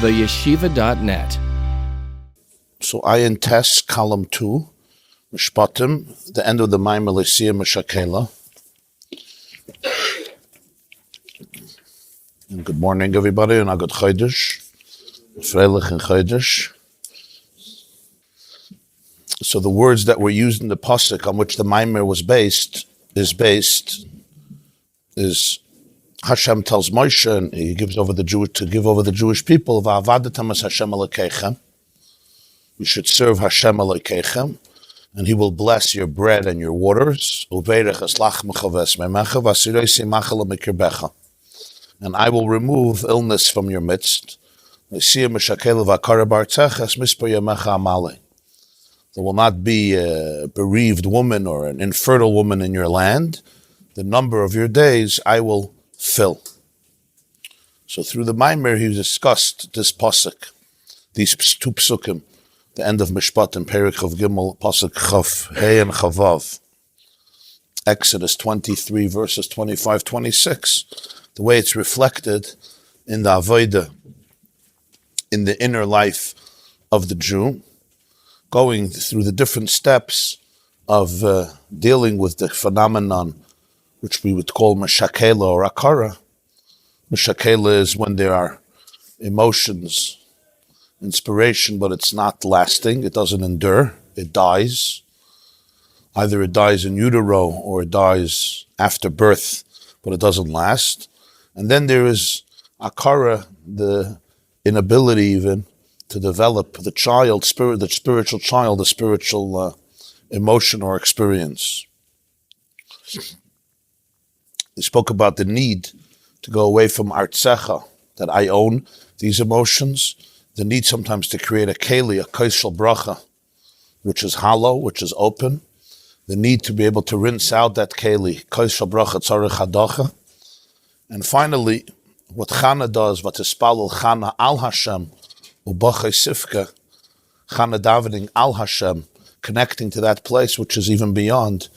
theyeshiva.net. So Ayin Tes, column 2, Mishpatim, the end of the Maimer Lesia Meshakela. And good morning, everybody, and a good Chodesh, Freilich and Chodesh. So the words that were used in the pasuk on which the Maimer was based is Hashem tells Moshe, and he gives over the Jewish people, Va'avadatam es Hashem Elokeichem. You should serve Hashem Elokeichem, and He will bless your bread and your waters. Uveirech es lachmecha v'esmeimecha v'asiroisi machal mikirbecha. And I will remove illness from your midst. Lesia meshakela v'akara b'artzecha es mispar yamecha amale. There will not be a bereaved woman or an infertile woman in your land. The number of your days I will fill. So through the Maimer, he discussed this pasuk, these two psukim, the end of Mishpat and Perek of Gimel, pasuk Chav, Hey and Chavav, Exodus 23, verses 25, 26, the way it's reflected in the Avodah, in the inner life of the Jew, going through the different steps of dealing with the phenomenon which we would call meshakela or akara. Meshakela is when there are emotions, inspiration, but it's not lasting, it doesn't endure, it dies. Either it dies in utero or it dies after birth, but it doesn't last. And then there is akara, the inability even to develop the spiritual child, the spiritual emotion or experience. He spoke about the need to go away from artzecha, that I own these emotions, the need sometimes to create a keli, a kaishal bracha, which is hollow, which is open, the need to be able to rinse out that keli, kaishal bracha tzarech hadacha, and finally, what Chana does, what Ispalel Chana al Hashem, ubachai sifka, Chana davening al Hashem, connecting to that place which is even beyond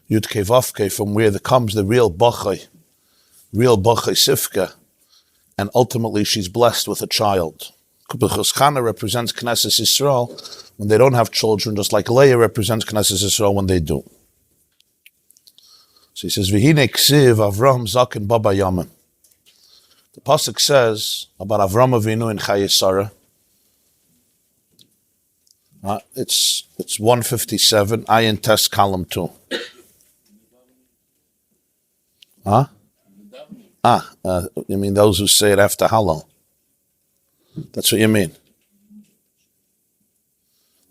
Yud Kei Vav Kei, from where comes the real bachai sifka, and ultimately she's blessed with a child. Because Chana represents Knesset Yisrael when they don't have children, just like Leah represents Knesset Yisrael when they do. So he says, V'hine ksiv Avram zaken baba yamim. The pasuk says about Avram Avinu in Chayei Sarah. It's 157, Ayin Tes, column 2. You mean those who say it after Hallel? That's what you mean.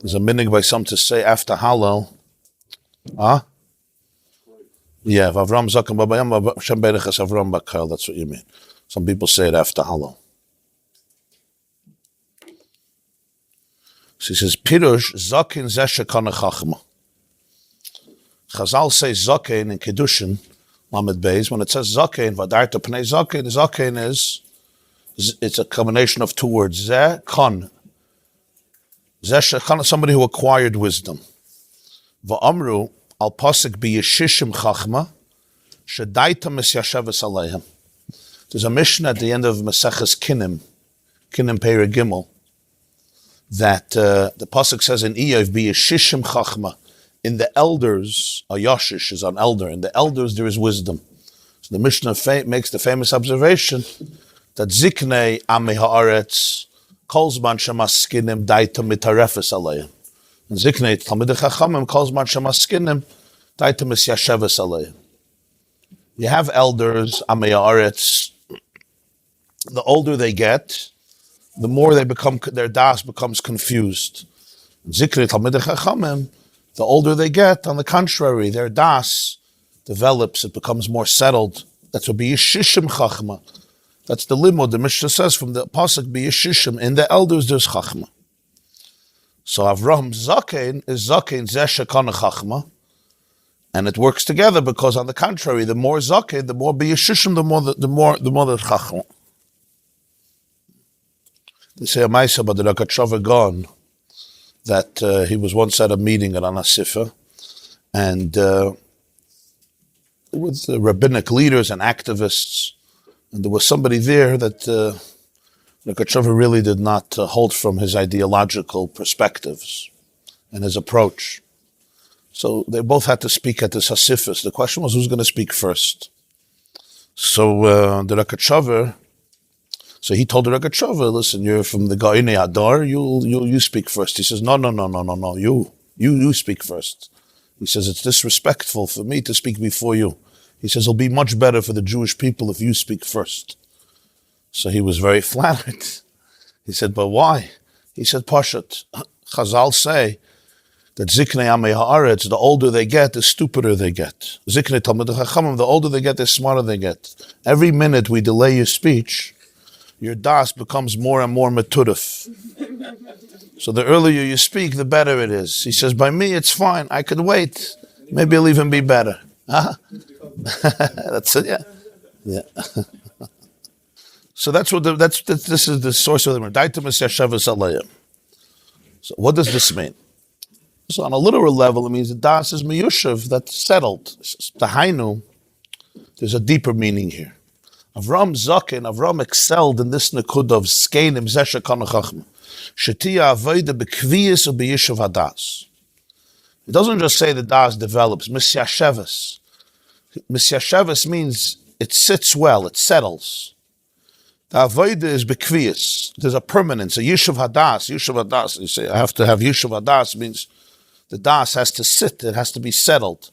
There's a minhag by some to say after Hallel. Yeah, Avram Zaken Babayam, Hashem Berech Es Avram Bakal, that's what you mean. Some people say it after Hallel. So he says, Pirush Zaken Zeh Shekana Chachma. Chazal say Zaken in Kedushin, Lamed Beis. When it says Zaken, Vadarta Pnei Zaken, Zaken it's a combination of two words. Zeh Kan. Zeh Shekana, somebody who acquired wisdom. Va'amru al pasuk bi Yeshishim Chachma, Shedaita Misyasheves Aleihim. There's a mission at the end of Maseches Kinim Perek Gimel, that the pasuk says in Iyov, be Yeshishim Chachma. In the elders, a Yashish is an elder. In the elders, there is wisdom. So the Mishnah makes the famous observation that Ziknei Amei Haaretz calls man shemaskinim daita mitarefes aleim. And Ziknei Talmidei Chachamim calls man shemaskinim daita misyasheves aleim. You have elders, Amei Haaretz. The older they get, the more they become, their das becomes confused. Ziknei Talmidei Chachamim, the older they get, on the contrary, their das develops, it becomes more settled. That's what be Yeshishim Chachma. That's the limud, the Mishnah says from the pasuk be Yeshishim. In the elders there's Chachma. So Avram Zaken is Zaken Zeh Shekana Chachma, and it works together because on the contrary, the more Zaken, the more be Yeshishim, the more the Chachma. They say a Maisa about the Rakatshava Gon, that he was once at a meeting at Anasifa, and with rabbinic leaders and activists, and there was somebody there that Rogatchover really did not hold from his ideological perspectives and his approach. So they both had to speak at this Hasifis. The question was, who's going to speak first? So the Rogatchover, so he told the Rogatchover, listen, you're from the Gaine Adar, you speak first. He says, no, you speak first. He says, it's disrespectful for me to speak before you. He says, it'll be much better for the Jewish people if you speak first. So he was very flattered. He said, but why? He said, Pashat, Chazal say that Ziknei Amei Haaretz, the older they get, the stupider they get. Ziknei Talmid Chachamim, the older they get, the smarter they get. Every minute we delay your speech, your das becomes more and more meturif. So the earlier you speak, the better it is. He says, by me, it's fine. I could wait. Maybe it'll even be better. Huh? That's it, yeah. So this is the source of the. So what does this mean? So on a literal level, it means the das is miyushav, that's settled. The hainu, there's a deeper meaning here. Avram excelled in this nekud of skeinim zesha kanachachma. Shetia avoida bekviyas or beyishav hadas. It doesn't just say the das develops. Misyashevas. Misyashevas means it sits well, it settles. The avoida is bekviyas. There's a permanence, a yishuv hadas. Yishuv hadas. You say I have to have yishuv hadas means the das has to sit. It has to be settled.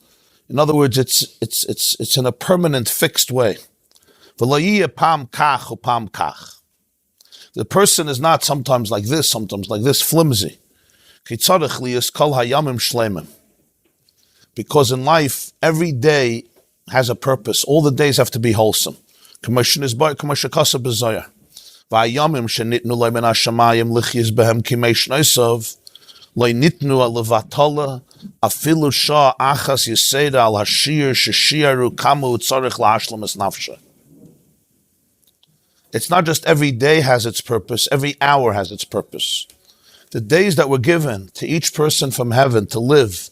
In other words, it's in a permanent, fixed way. Pam kach or pam kach. The person is not sometimes like this, flimsy. Because in life, every day has a purpose. All the days have to be wholesome. It's not just every day has its purpose, every hour has its purpose. The days that were given to each person from heaven to live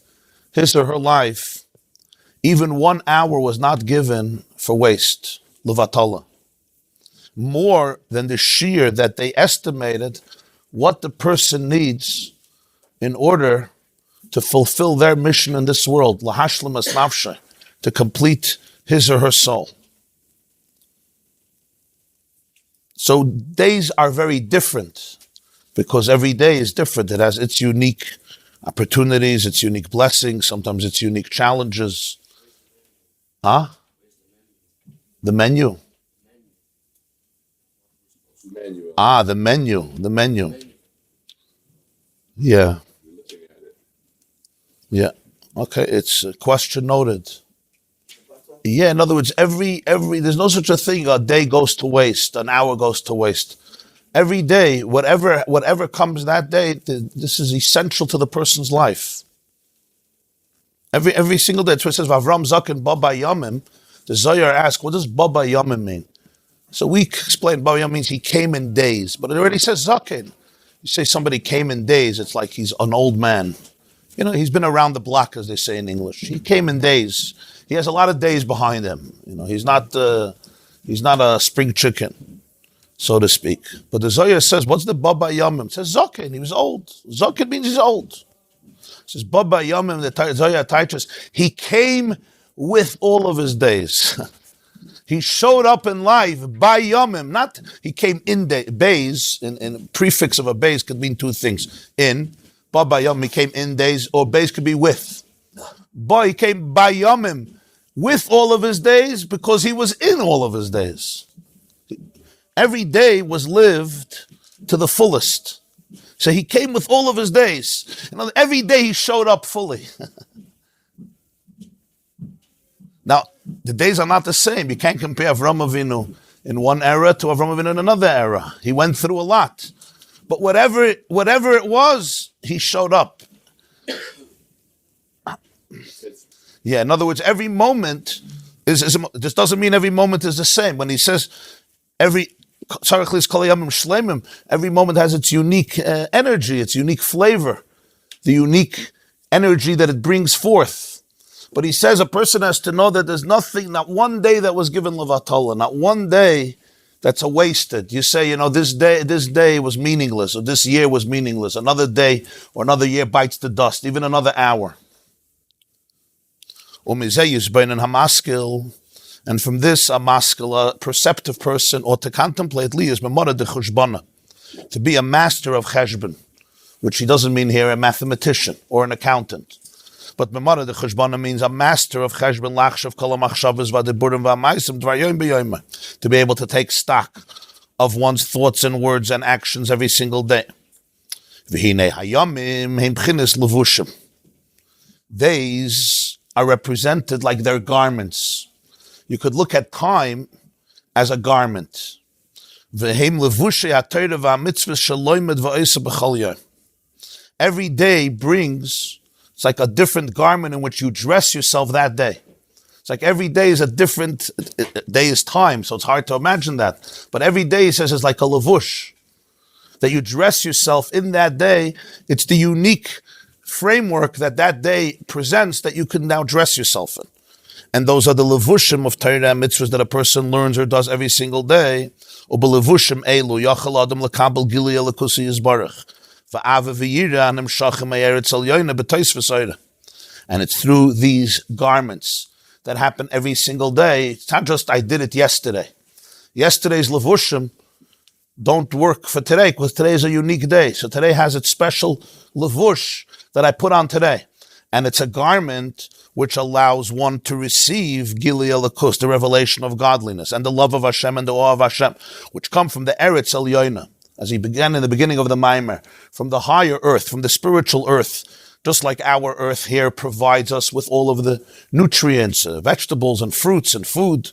his or her life, even 1 hour was not given for waste, levatala. More than the shear that they estimated what the person needs in order to fulfill their mission in this world, lahashlemas nafsha, to complete his or her soul. So days are very different because every day is different. It has its unique opportunities, its unique blessings, sometimes its unique challenges. The menu. The menu. Yeah. Yeah. Okay, it's a question noted. Yeah, in other words, every there's no such a thing. A day goes to waste, an hour goes to waste. Every day, whatever comes that day, this is essential to the person's life. Every single day. That's what it says. Avram Zaken Baba Yamim. The Zohar asks, what does Baba Yamim mean? So we explain Baba Yamim means he came in days, but it already says Zaken. You say somebody came in days, it's like he's an old man. You know, he's been around the block, as they say in English. He came in days. He has a lot of days behind him. You know, he's not a spring chicken, so to speak. But the Zohar says, what's the Baba Yamim? It says Zaken, he was old. Zaken means he's old. It says Baba Yamim, the Zohar teaches, he came with all of his days. He showed up in life by Yamim, not he came in day. Bays, in prefix of a bays could mean two things. In, Baba Yamim, he came in days, or bays could be with. But he came by Yamim, with all of his days, because he was in all of his days. Every day was lived to the fullest. So he came with all of his days. You know, every day he showed up fully. Now, the days are not the same. You can't compare Avram Avinu in one era to Avram Avinu in another era. He went through a lot. But whatever it was, he showed up. Yeah, in other words, every moment this doesn't mean every moment is the same. When he says every moment has its unique energy, its unique flavor, the unique energy that it brings forth. But he says a person has to know that there's nothing, not one day that was given levatala, not one day that's a wasted. You say, this day was meaningless, or this year was meaningless. Another day or another year bites the dust, even another hour. And from this, a maskil, a perceptive person, ought to contemplate to be a master of cheshbon, which he doesn't mean here a mathematician or an accountant. But memara de cheshbon means a master of cheshbon, lachshav kol hamachshavos v'adiburim v'amaisim dvayoyim b'yoyim, to be able to take stock of one's thoughts and words and actions every single day. V'hinei hayomim heim b'chinas levushim. Days are represented like their garments. You could look at time as a garment. V'heim levushei ha'torah v'amitzvos shaloimed v'oisa b'chol yom. Every day brings, it's like a different garment in which you dress yourself that day. It's like every day is a different day is time, so it's hard to imagine that. But every day, he says, is like a levush, that you dress yourself in that day. It's the unique framework that day presents that you can now dress yourself in. And those are the levushim of Torah and mitzvahs that a person learns or does every single day. Ubelevushim elu yachal adam lekabel gili elikusi yizbarach. And it's through these garments that happen every single day. It's not just I did it yesterday. Yesterday's levushim don't work for today because today is a unique day. So today has its special levush that I put on today. And it's a garment which allows one to receive Gili Elikus, the revelation of godliness, and the love of Hashem and the awe of Hashem, which come from the Eretz Elyoina. As he began in the beginning of the Maimer, from the higher earth, from the spiritual earth, just like our earth here provides us with all of the nutrients, vegetables and fruits and food,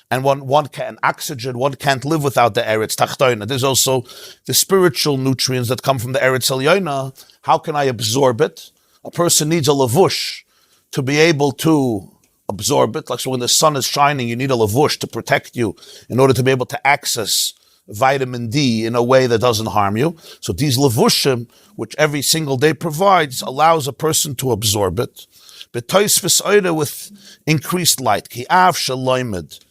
and one can oxygen, one can't live without the Eretz Tachtoina. There's also the spiritual nutrients that come from the Eretz Elyoina. How can I absorb it? A person needs a lavush to be able to absorb it. Like so when the sun is shining, you need a lavush to protect you in order to be able to access vitamin D in a way that doesn't harm you. So these levushim, which every single day provides, allows a person to absorb it. B'tois v'soida with increased light. Ki av shaloimed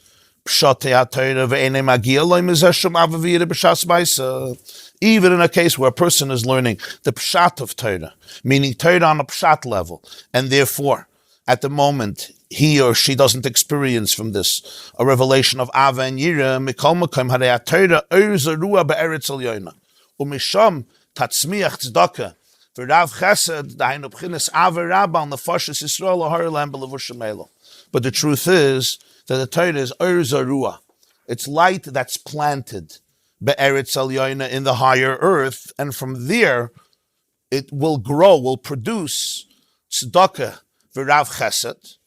pshatei ha'torah ve'enei magia loim ezeshum avaviyah b'shas b'isa. Even in a case where a person is learning the pshat of Torah, meaning Torah on a pshat level, and therefore, at the moment, he or she doesn't experience from this a revelation of Ava and Yira, Mikol Makom Harei HaTorah Oir Zarua Be'eretz Elyoina, Umisham Tatzmiach Tzedakah V'Rav Chesed Dainu B'chinas Ava Rabba on the Nefashos Yisrael Lahar Lam B'Levushim Elo. But the truth is that the Torah is Oir Zarua. It's light that's planted Be'eretz Elyoina in the higher earth, and from there it will grow, will produce Tzedakah V'Rav Chesed.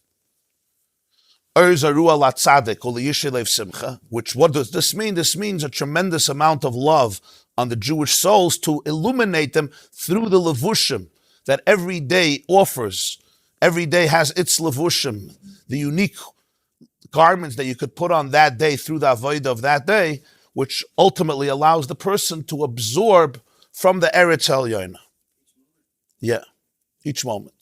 Which, what does this mean? This means a tremendous amount of love on the Jewish souls to illuminate them through the levushim that every day offers. Every day has its levushim, the unique garments that you could put on that day through the avodah of that day, which ultimately allows the person to absorb from the Eretz Elyoina. Yeah, each moment.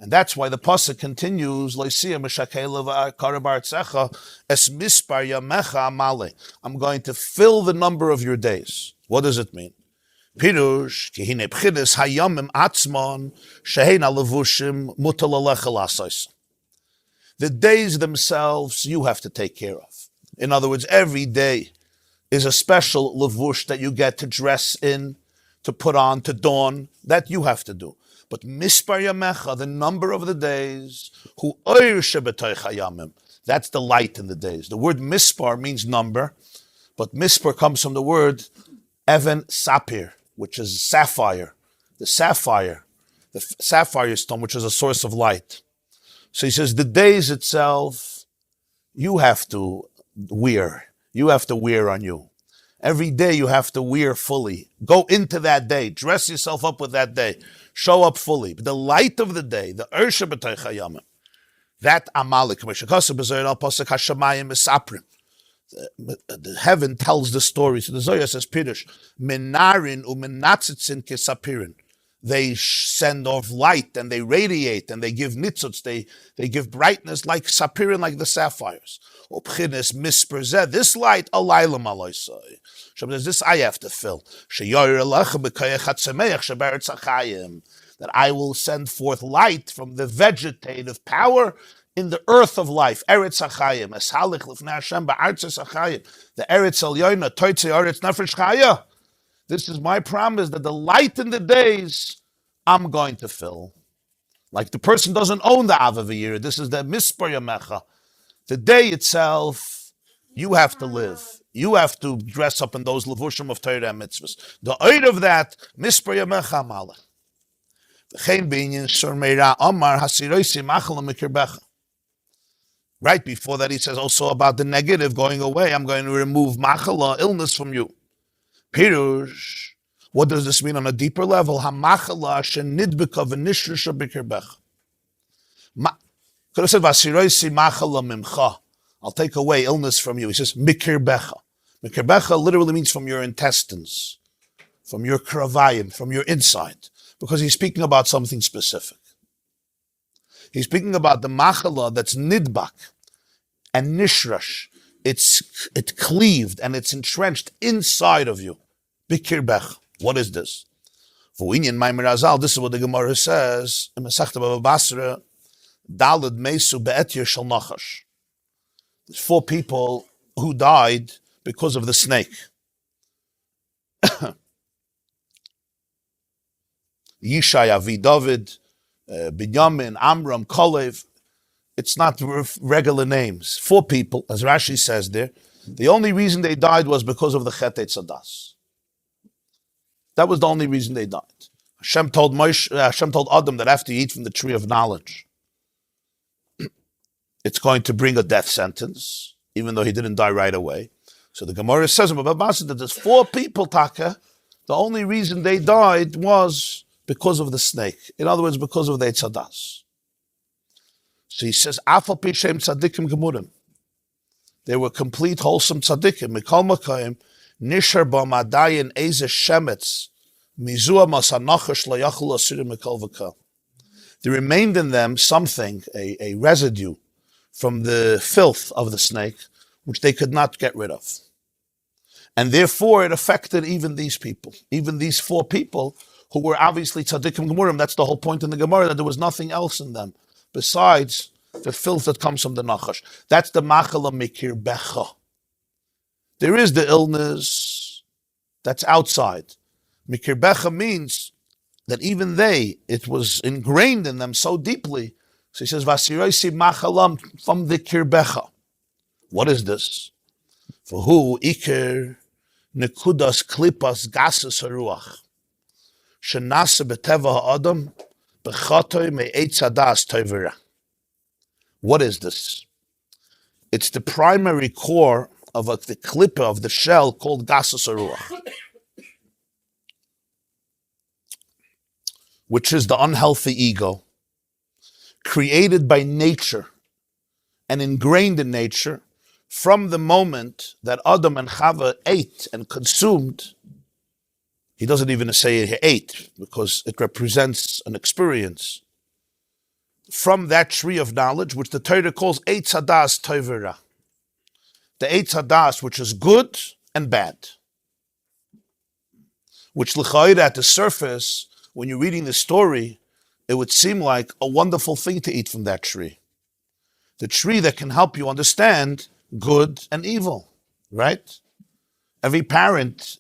And that's why the pasuk continues, I'm going to fill the number of your days. What does it mean? Pirush, the days themselves you have to take care of. In other words, every day is a special levush that you get to dress in, to put on, to don, that you have to do. But mispar yamecha, the number of the days, hu oir shebetoich hayamim, that's the light in the days. The word mispar means number, but mispar comes from the word even sapir, which is sapphire. The sapphire stone, which is a source of light. So he says the days itself, you have to wear. You have to wear on you. Every day you have to wear fully. Go into that day. Dress yourself up with that day. Show up fully. But the light of the day, the Ersha B'Toich Hayamim, that Amalik, the heaven tells the story. So the Zohar says, Pirush, Menarin u'menatzitzin kesapirin. They send off light and they radiate and they give nitzuts, they give brightness like sapirin, like the sapphires. This light, this I have to fill. That I will send forth light from the vegetative power in the earth of life. Eretz Achayim. Eshalich lifnei Hashem ba'artzes Achayim. The Eretz Elyoina, Toitze Eretz Nefesh Chaya. This is my promise that the light in the days I'm going to fill. Like the person doesn't own the Avavir. This is the Mispar Yamecha. The day itself, you have to live. You have to dress up in those levushim of Torah and mitzvahs. The oid of that, Mispar Yamecha Malach. Right before that, he says also about the negative going away. I'm going to remove machala, illness, from you. Pirush. What does this mean on a deeper level? Hamachala shenidbeka v'nishrisha b'kirbecha. Could have said vasiroisi machala mimcha. I'll take away illness from you. He says mikirbecha. Mikirbecha literally means from your intestines, from your kravayim, from your inside, because he's speaking about something specific. He's speaking about the machala that's nidbak and nishrash. It cleaved and it's entrenched inside of you. Bikir What is this? For Inyan Maimer Azal, this is what the Gemara says in Masechta Bava Basra, Dalad Mesu Be'etir Shel Nachash. There's 4 people who died because of the snake. Yishai, Avi David, Binyamin, Amram, Kolev. It's not regular names. 4 people, as Rashi says there. The only reason they died was because of the chet etzadas. That was the only reason they died. Hashem told Adam that after you eat from the tree of knowledge, it's going to bring a death sentence, even though he didn't die right away. So the Gemara says that there's 4 people, Taka. The only reason they died was because of the snake. In other words, because of the etzadas. So he says, Afal Pishem Tzadikim Gemurim. They were complete, wholesome tzaddikim. Mikol Makayim, Nishar B'Madayin Eze Shemetz, Mizua Masanachash Layachul Asirim Mikol V'Kal. There remained in them something, a residue from the filth of the snake, which they could not get rid of. And therefore it affected even these people, even these 4 people who were obviously tzaddikim gemurim. That's the whole point in the Gemara, that there was nothing else in them besides the filth that comes from the nachash. That's the machala mikir becha. There is the illness that's outside. Mikir becha means that even it was ingrained in them so deeply. So he says, Vasiroisi machalam from the kirbecha. What is this? For who ikir nekudas klipas gasus haruach shenasa beteva ha'adam b'chatoy me'etz hadas tovera. What is this? It's the primary core of the klippa of the shell called gasus haruach, which is the unhealthy ego, created by nature and ingrained in nature from the moment that Adam and Chava ate and consumed. He doesn't even say he ate, because it represents an experience. From that tree of knowledge, which the Torah calls Eitz Hadas Tovera. The Eitz Hadas, which is good and bad. Which l'chayda at the surface, when you're reading the story, it would seem like a wonderful thing to eat from that tree. The tree that can help you understand good and evil, right? Every parent,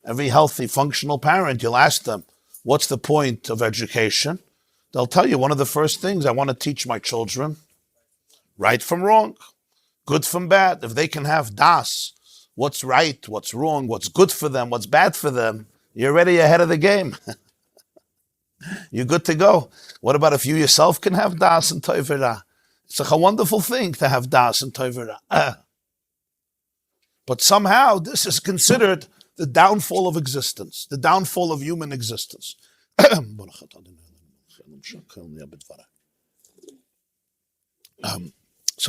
every healthy, functional parent, you'll ask them, what's the point of education? They'll tell you, one of the first things I want to teach my children, right from wrong, good from bad. If they can have das, what's right, what's wrong, what's good for them, what's bad for them, you're already ahead of the game. You're good to go. What about if you yourself can have das and toivera? It's like a wonderful thing to have das and toivera. But somehow this is considered the downfall of existence, the downfall of human existence. So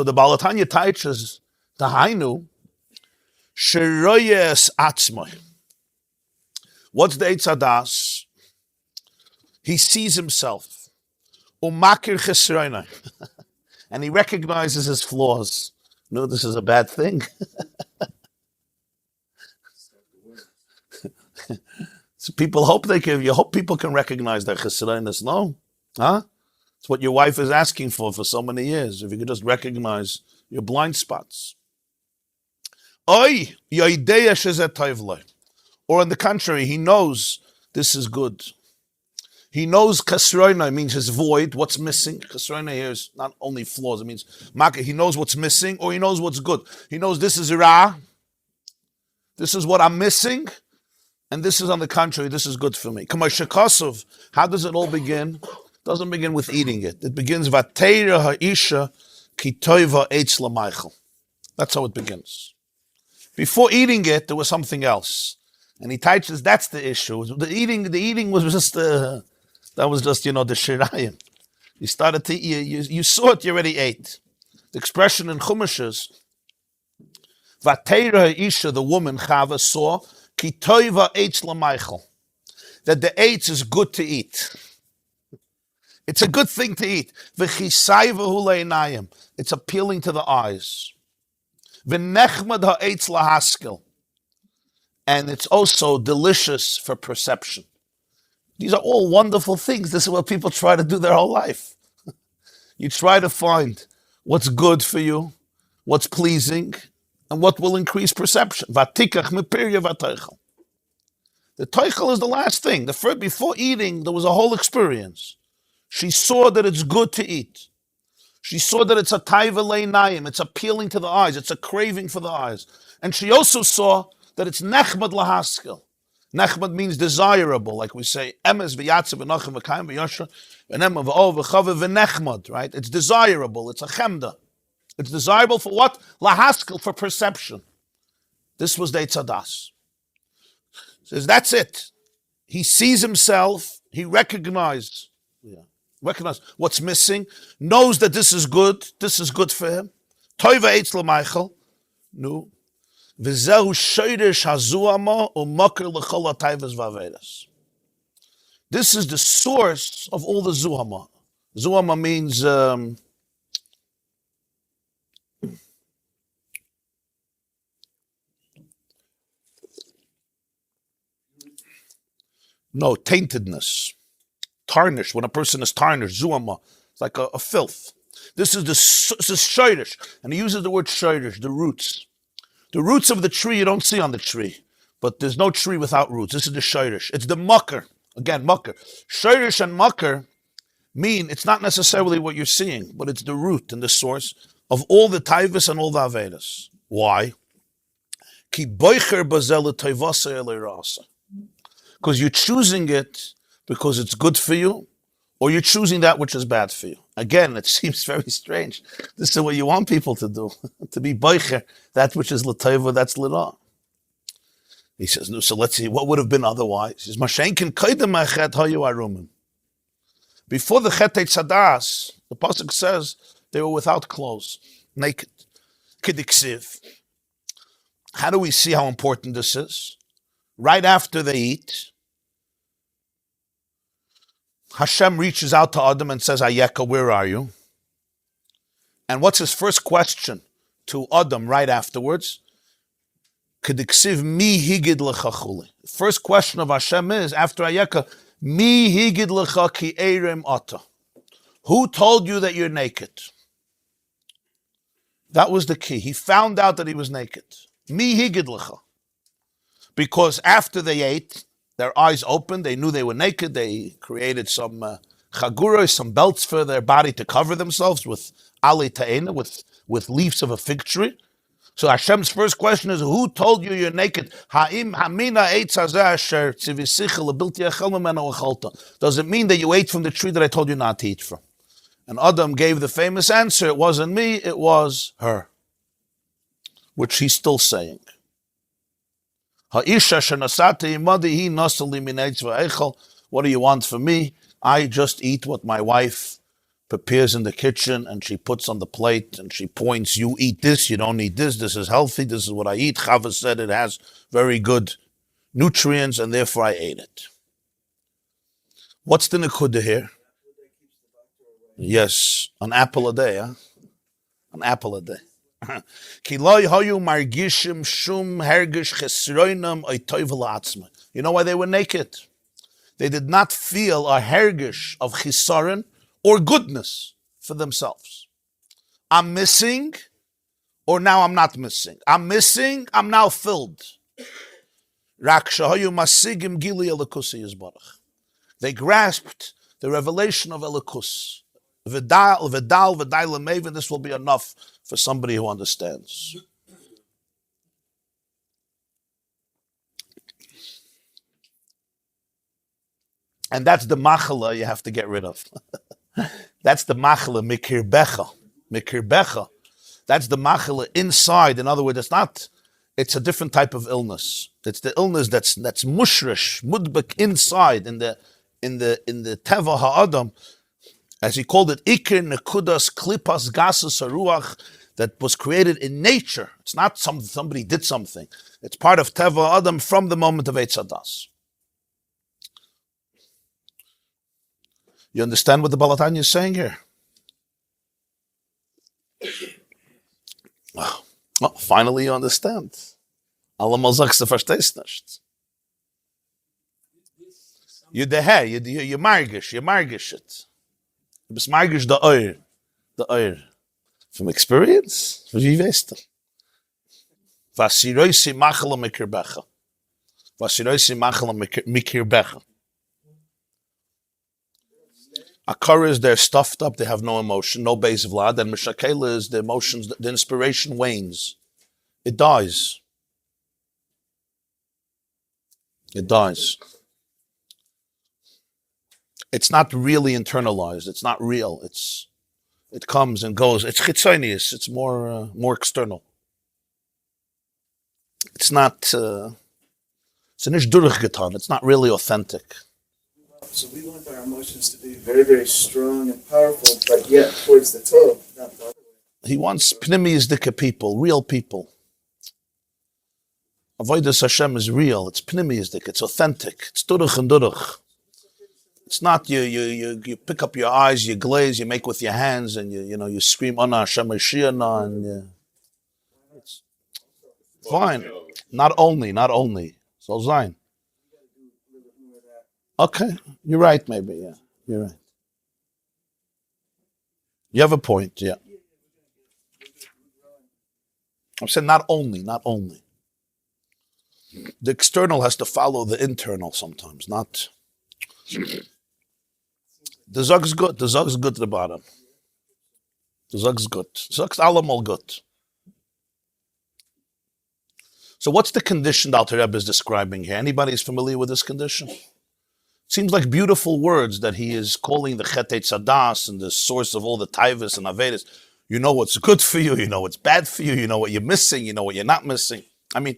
the Baal HaTanya teaches the Hainu Sheroyes Atzmoi. What's the Eitz Hadas? He sees himself. Umakir chesroinai. And he recognizes his flaws. No, this is a bad thing. So people hope you hope people can recognize their chesroinus. No? Huh? It's what your wife is asking for so many years. If you could just recognize your blind spots. Oy, yoideya shezeh tov. Or on the contrary, he knows this is good. He knows kasroina means his void, what's missing. Kasroina here is not only flaws, it means he knows what's missing or he knows what's good. He knows this is ra, this is what I'm missing, and this is on the contrary, this is good for me. How does it all begin? It doesn't begin with eating it. It begins vateira ha'isha ki toiva eitz l'maychel. That's how it begins. Before eating it, there was something else. And he teaches that's the issue. The eating was just the shirayim. You started to eat, you saw it, you already ate. The expression in Chumash is, Vateira Isha, the woman, Chava, saw, Ki toiva eitz l'maychel, that the eitz is good to eat. It's a good thing to eat. V'chisayva hu le'inayim, it's appealing to the eyes. V'nechmad ha'eitz lahaskel, and it's also delicious for perception. These are all wonderful things. This is what people try to do their whole life. You try to find what's good for you, what's pleasing, and what will increase perception. Vatikach mepirya vateichel. The teichel is the last thing. Before eating, there was a whole experience. She saw that it's good to eat. She saw that it's a taiva leinayim. It's appealing to the eyes. It's a craving for the eyes. And she also saw that it's nechmad lahaskel. Nechmad means desirable, like we say, emes v'yatze v'nochem v'kayim v'yosher v'nem v'ol v'chave v'nechmad, right? It's desirable. It's a chemda. It's desirable for what? Lahaskel, for perception. This was the Eitzadas. Says that's it. He sees himself. He recognizes what's missing. Knows that this is good. This is good for him. Toiva eitz l'maychel. No. V'zehu shoyrish hazuama u'makir l'chol ha'tayvas v'avedas. This is the source of all the zuhama. Zuhama means taintedness, tarnished. When a person is tarnished, zuhama, it's like a filth. This is shoyrish, and he uses the word shoyrish, the roots. The roots of the tree you don't see on the tree, but there's no tree without roots. This is the shoyrish. It's the mucker. Again, mucker. Shoyrish and mucker mean it's not necessarily what you're seeing, but it's the root and the source of all the taivas and all the avedas. Why? Because you're choosing it because it's good for you, or you're choosing that which is bad for you. Again, it seems very strange. This is what you want people to do, to be boicher, that which is l'tova, that's l'ra. He says, no, so let's see, what would have been otherwise? He says, Mashenkin kaidem ha'chet hayu arumim. Before the chet Eitzadas, the pasuk says they were without clothes, naked. Kidiksiv. How do we see how important this is? Right after they eat, Hashem reaches out to Adam and says, Ayeka, where are you? And what's his first question to Adam right afterwards? Kediksiv mi higid lecha chuli. First question of Hashem is, after Ayeka, mi higid lecha ki eirem ata. Who told you that you're naked? That was the key. He found out that he was naked. Mi higid lecha. Because after they ate, their eyes opened, they knew they were naked, they created some chaguros, some belts for their body to cover themselves with ali ta'ena, with leaves of a fig tree. So Hashem's first question is, who told you you're naked? Does it mean that you ate from the tree that I told you not to eat from? And Adam gave the famous answer, it wasn't me, it was her. Which he's still saying. What do you want from me? I just eat what my wife prepares in the kitchen and she puts on the plate and she points, you eat this, you don't eat this, this is healthy, this is what I eat. Chava said it has very good nutrients and therefore I ate it. What's the nekuda here? Yes, an apple a day, huh? An apple a day. You know why they were naked? They did not feel a hergish of chisaron or goodness for themselves. I'm missing, or now I'm not missing. I'm missing, I'm now filled. They grasped the revelation of Elikus. This will be enough for somebody who understands. And that's the machala you have to get rid of. That's the machala mikir becha. Mikir becha. That's the machala inside. In other words, it's a different type of illness. It's the illness that's mushrish, mudbek inside in the teva ha'adam, as he called it, ikir nekudas klipas gasus haruach, that was created in nature. It's not somebody did something. It's part of teva ha'adam from the moment of Eitz Hadas. You understand what the Balatanya is saying here? Well, finally you understand. Allemal sagst du verstehst nicht. You margish it. Du bist margish the oir. From experience? Wie weißt du? Vasiroisi machala mikir becha. Vasiroisi machala mikir becha. Akaras, they're stuffed up, they have no emotion, no base of lad, and Meshakela is the emotions, the inspiration wanes. It dies. It dies. It's not really internalized, it's not real, it comes and goes. It's chitzonius, it's more external. It's not, it's nicht durchgetan, it's not really authentic. So we want our emotions to be very, very strong and powerful, but yet towards the Torah, not the other way. He wants pnimiyzdika people, real people. Avodas Hashem is real. It's pnimiyzdik. It's authentic. It's duruch and duruch. It's not you pick up your eyes, you glaze, you make with your hands, and you scream Ana Hashem Mashiach, and it's fine. Not only. So Zayin. Okay, you're right, maybe, yeah. You're right. You have a point, yeah. I'm saying not only. The external has to follow the internal sometimes, not... The Zog's good to the bottom. The Zog's good. Zog's allemal good. So what's the condition the Alter Rebbe is describing here? Anybody is familiar with this condition? Seems like beautiful words that he is calling the chet hadas and the source of all the taivas and avedas. You know what's good for you, you know what's bad for you, you know what you're missing, you know what you're not missing. I mean,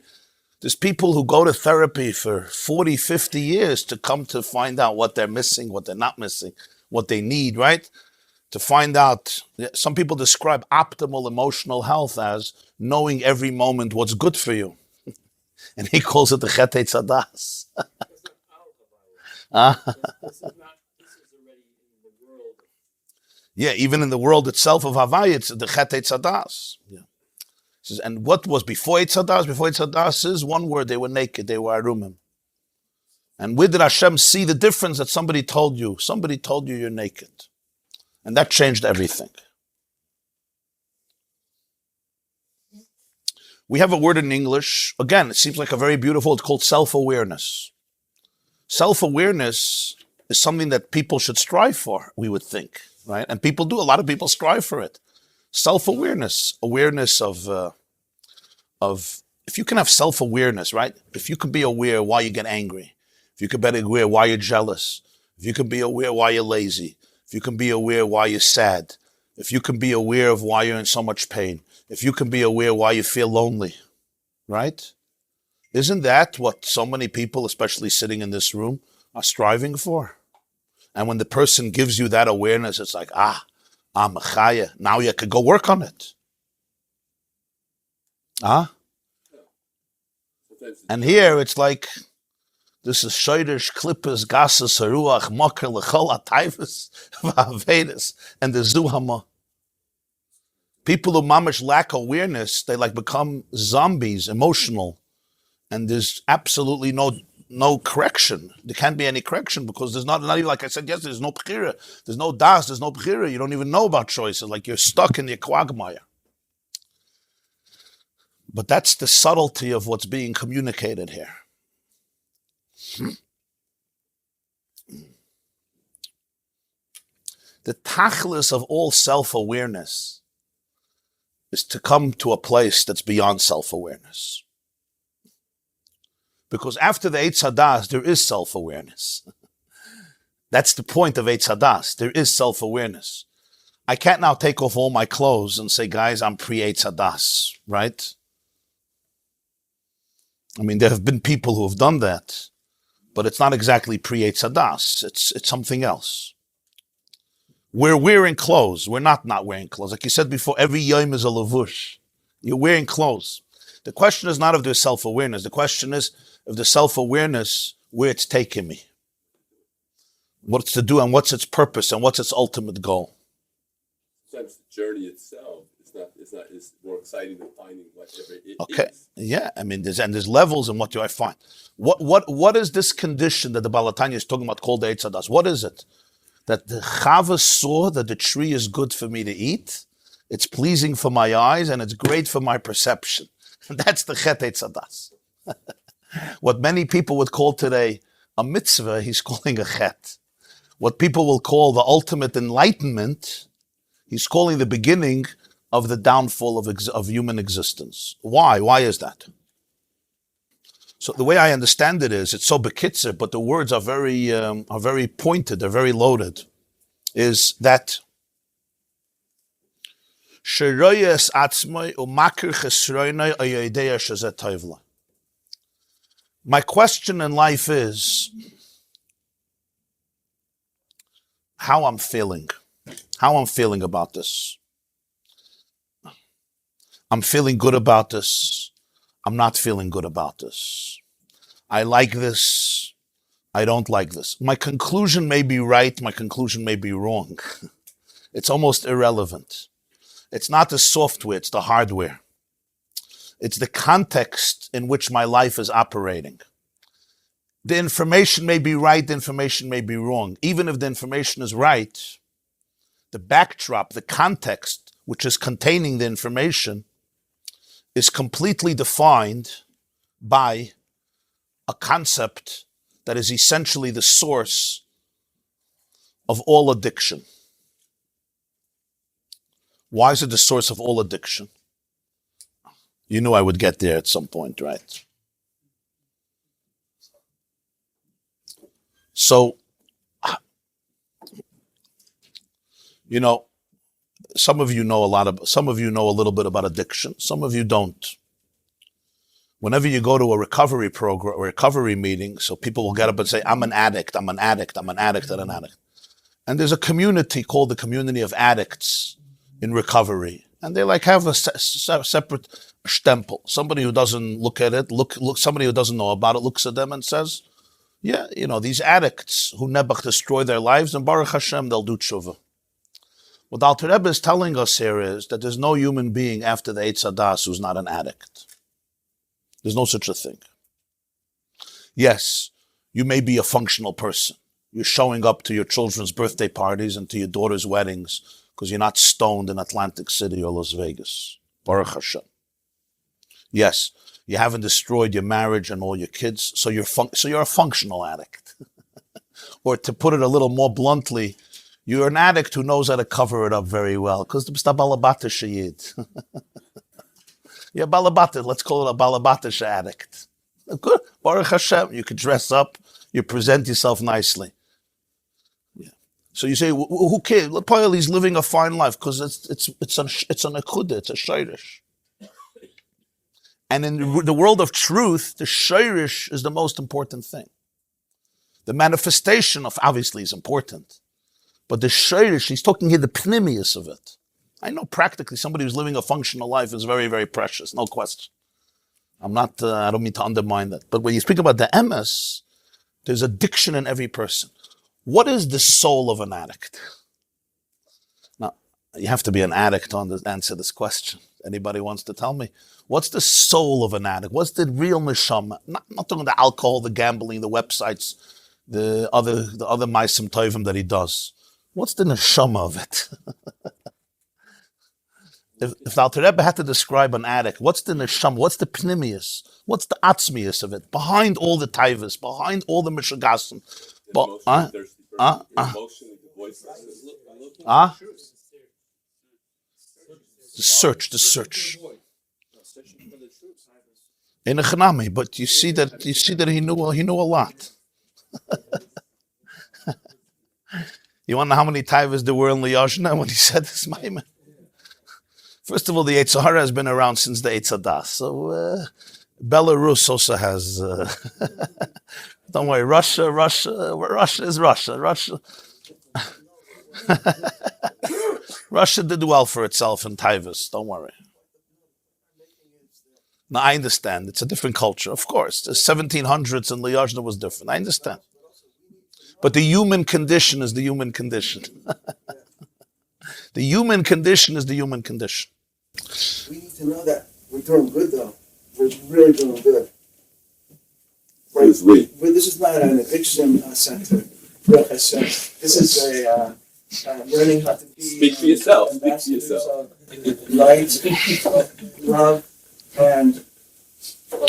there's people who go to therapy for 40, 50 years to come to find out what they're missing, what they're not missing, what they need, right? To find out, some people describe optimal emotional health as knowing every moment what's good for you. And he calls it the chet hadas. Yeah, even in the world itself of Havaya, it's the chet hadas. Yeah. Says, and what was before Eitz Hadas? Before Eitz Hadas is one word: they were naked, they were arumim. And where did Hashem see the difference that somebody told you you're naked, and that changed everything. We have a word in English. Again, it seems like a very beautiful. It's called self-awareness. Self-awareness is something that people should strive for, we would think, right? And people do. A lot of people strive for it. Self-awareness, awareness of if you can have self-awareness, right? If you can be aware why you get angry, if you can be aware why you're jealous, if you can be aware why you're lazy, if you can be aware why you're sad, if you can be aware of why you're in so much pain, if you can be aware why you feel lonely, right? Isn't that what so many people, especially sitting in this room, are striving for? And when the person gives you that awareness, it's like, I'm a chaya. Now you could go work on it. And here it's like, This is Shoirish, Klippus, Gassus, Haruach, Mokr, Lechol, Ataivus, Vavedus, and the Zuhama. People who mamish lack awareness, they like become zombies, emotional, and there's absolutely no correction. There can't be any correction because there's not even, like I said yesterday, there's no bchira, there's no das, there's no bchira. You don't even know about choices. Like you're stuck in the quagmire. But that's the subtlety of what's being communicated here. The tachlis of all self-awareness is to come to a place that's beyond self-awareness. Because after the Eitz Hadas, there is self-awareness. That's the point of Eitz Hadas. There is self-awareness. I can't now take off all my clothes and say, guys, I'm pre-Eitz Hadas, right? I mean, there have been people who have done that, but it's not exactly pre-Eitz Hadas. It's something else. We're wearing clothes. We're not wearing clothes. Like you said before, every yom is a lavush. You're wearing clothes. The question is not of their self-awareness. The question is of the self-awareness, where it's taking me. What it's to do and what's its purpose and what's its ultimate goal. Sometimes the journey itself is more exciting than finding whatever it is. Okay. Yeah. I mean, there's levels and what do I find? What is this condition that the Balatanya is talking about called the Eitz Hadas? What is it? That the Chava saw that the tree is good for me to eat, it's pleasing for my eyes, and it's great for my perception. That's the chet Eitz Hadas. What many people would call today a mitzvah, he's calling a chet. What people will call the ultimate enlightenment, he's calling the beginning of the downfall of human existence. Why? Why is that? So the way I understand it is, it's so bekitzer, but the words are very pointed, they're very loaded, is that my question in life is how I'm feeling about this. I'm feeling good about this. I'm not feeling good about this. I like this. I don't like this. My conclusion may be right. My conclusion may be wrong. It's almost irrelevant. It's not the software. It's the hardware. It's the context in which my life is operating. The information may be right. The information may be wrong. Even if the information is right, the backdrop, the context, which is containing the information, is completely defined by a concept that is essentially the source of all addiction. Why is it the source of all addiction? You knew I would get there at some point, right? So, some of you know a little bit about addiction. Some of you don't. Whenever you go to a recovery program or recovery meeting, so people will get up and say, I'm an addict, I'm an addict, I'm an addict, and an addict. And there's a community called the community of addicts in recovery. And they have a separate stempel. Somebody who doesn't look at it, somebody who doesn't know about it looks at them and says, yeah, these addicts who Nebuch destroy their lives, and Baruch Hashem, they'll do tshuva. What the Alter Rebbe is telling us here is that there's no human being after the Eitz Hadas who's not an addict. There's no such a thing. Yes, you may be a functional person. You're showing up to your children's birthday parties and to your daughter's weddings because you're not stoned in Atlantic City or Las Vegas. Baruch Hashem. Yes, you haven't destroyed your marriage and all your kids, so you're a functional addict. Or to put it a little more bluntly, you're an addict who knows how to cover it up very well, because the balabata shayid. You're a balabata, let's call it a balabata addict. Good, Baruch Hashem, you can dress up, you present yourself nicely. Yeah. So you say, who cares? Probably he's living a fine life, because it's an akudah, it's a shayrish. And in the world of truth, the shayrish is the most important thing. The manifestation of obviously is important. But the shayrish, he's talking here the pnimius of it. I know practically somebody who's living a functional life is very, very precious, no question. I don't mean to undermine that. But when you speak about the emes, There's addiction in every person. What is the soul of an addict? Now, you have to be an addict to answer this question. Anybody wants to tell me? What's the soul of an addict? What's the real neshama? Not talking the alcohol, the gambling, the websites, the other ma'asim tovim that he does. What's the neshama of it? If the Alter Rebbe had to describe an addict, what's the neshama? What's the pnimius? What's the atzmius of it? Behind all the taivas, behind all the mishagasim. Emotionally voiceless. The search. In a chanami, but you see that he knew a lot. You want to know how many taivas there were in Liyashna when he said this maimed? First of all, the Eitz Hara has been around since the Eitz Hadas. So Belarus also has. Don't worry, Russia is Russia. Russia did well for itself in taivas. Don't worry. Now I understand it's a different culture, of course. The 1700s and Liyashna was different. I understand, but the human condition is the human condition. The human condition is the human condition. We need to know that we're doing good, though. We're really doing good. Right? This is not an addiction center. This is a learning how to be. Speak for yourself. Speak for yourself. Light, love, and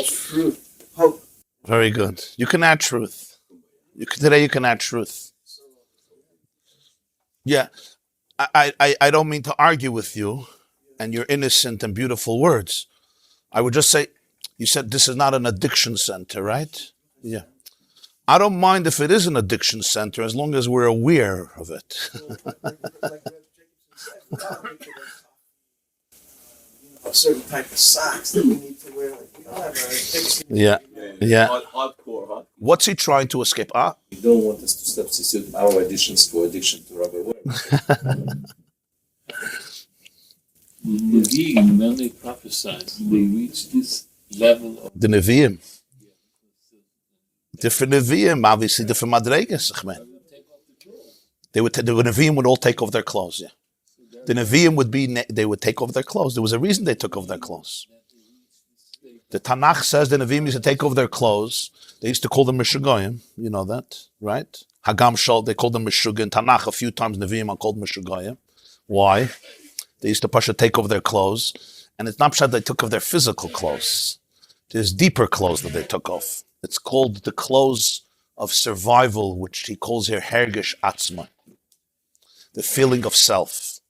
truth, hope. Very good. You can add truth. Today you can add truth. Yeah. I don't mean to argue with you and your innocent and beautiful words. I would just say, you said this is not an addiction center, right? Yeah. I don't mind if it is an addiction center as long as we're aware of it. A certain type of socks that we need to wear. Like, we don't have our addiction. Yeah. Hardcore. What's he trying to escape? You don't want us to substitute our additions for addiction to Rabbi YY. The Nevi'im, when they prophesied, they reached this level of... The Nevi'im. Different Nevi'im, obviously different Madregas. The Nevi'im would all take off their clothes, yeah. The Nevi'im they would take off their clothes. There was a reason they took off their clothes. The Tanakh says the Nevi'im used to take off their clothes. They used to call them Meshugoyim. You know that, right? Hagam Shol, they called them Meshugah. In Tanakh, a few times Nevi'im are called Meshugoyim. Why? They used to take off their clothes. And it's not that they took off their physical clothes. There's deeper clothes that they took off. It's called the clothes of survival, which he calls here Hergish Atzma. The feeling of self.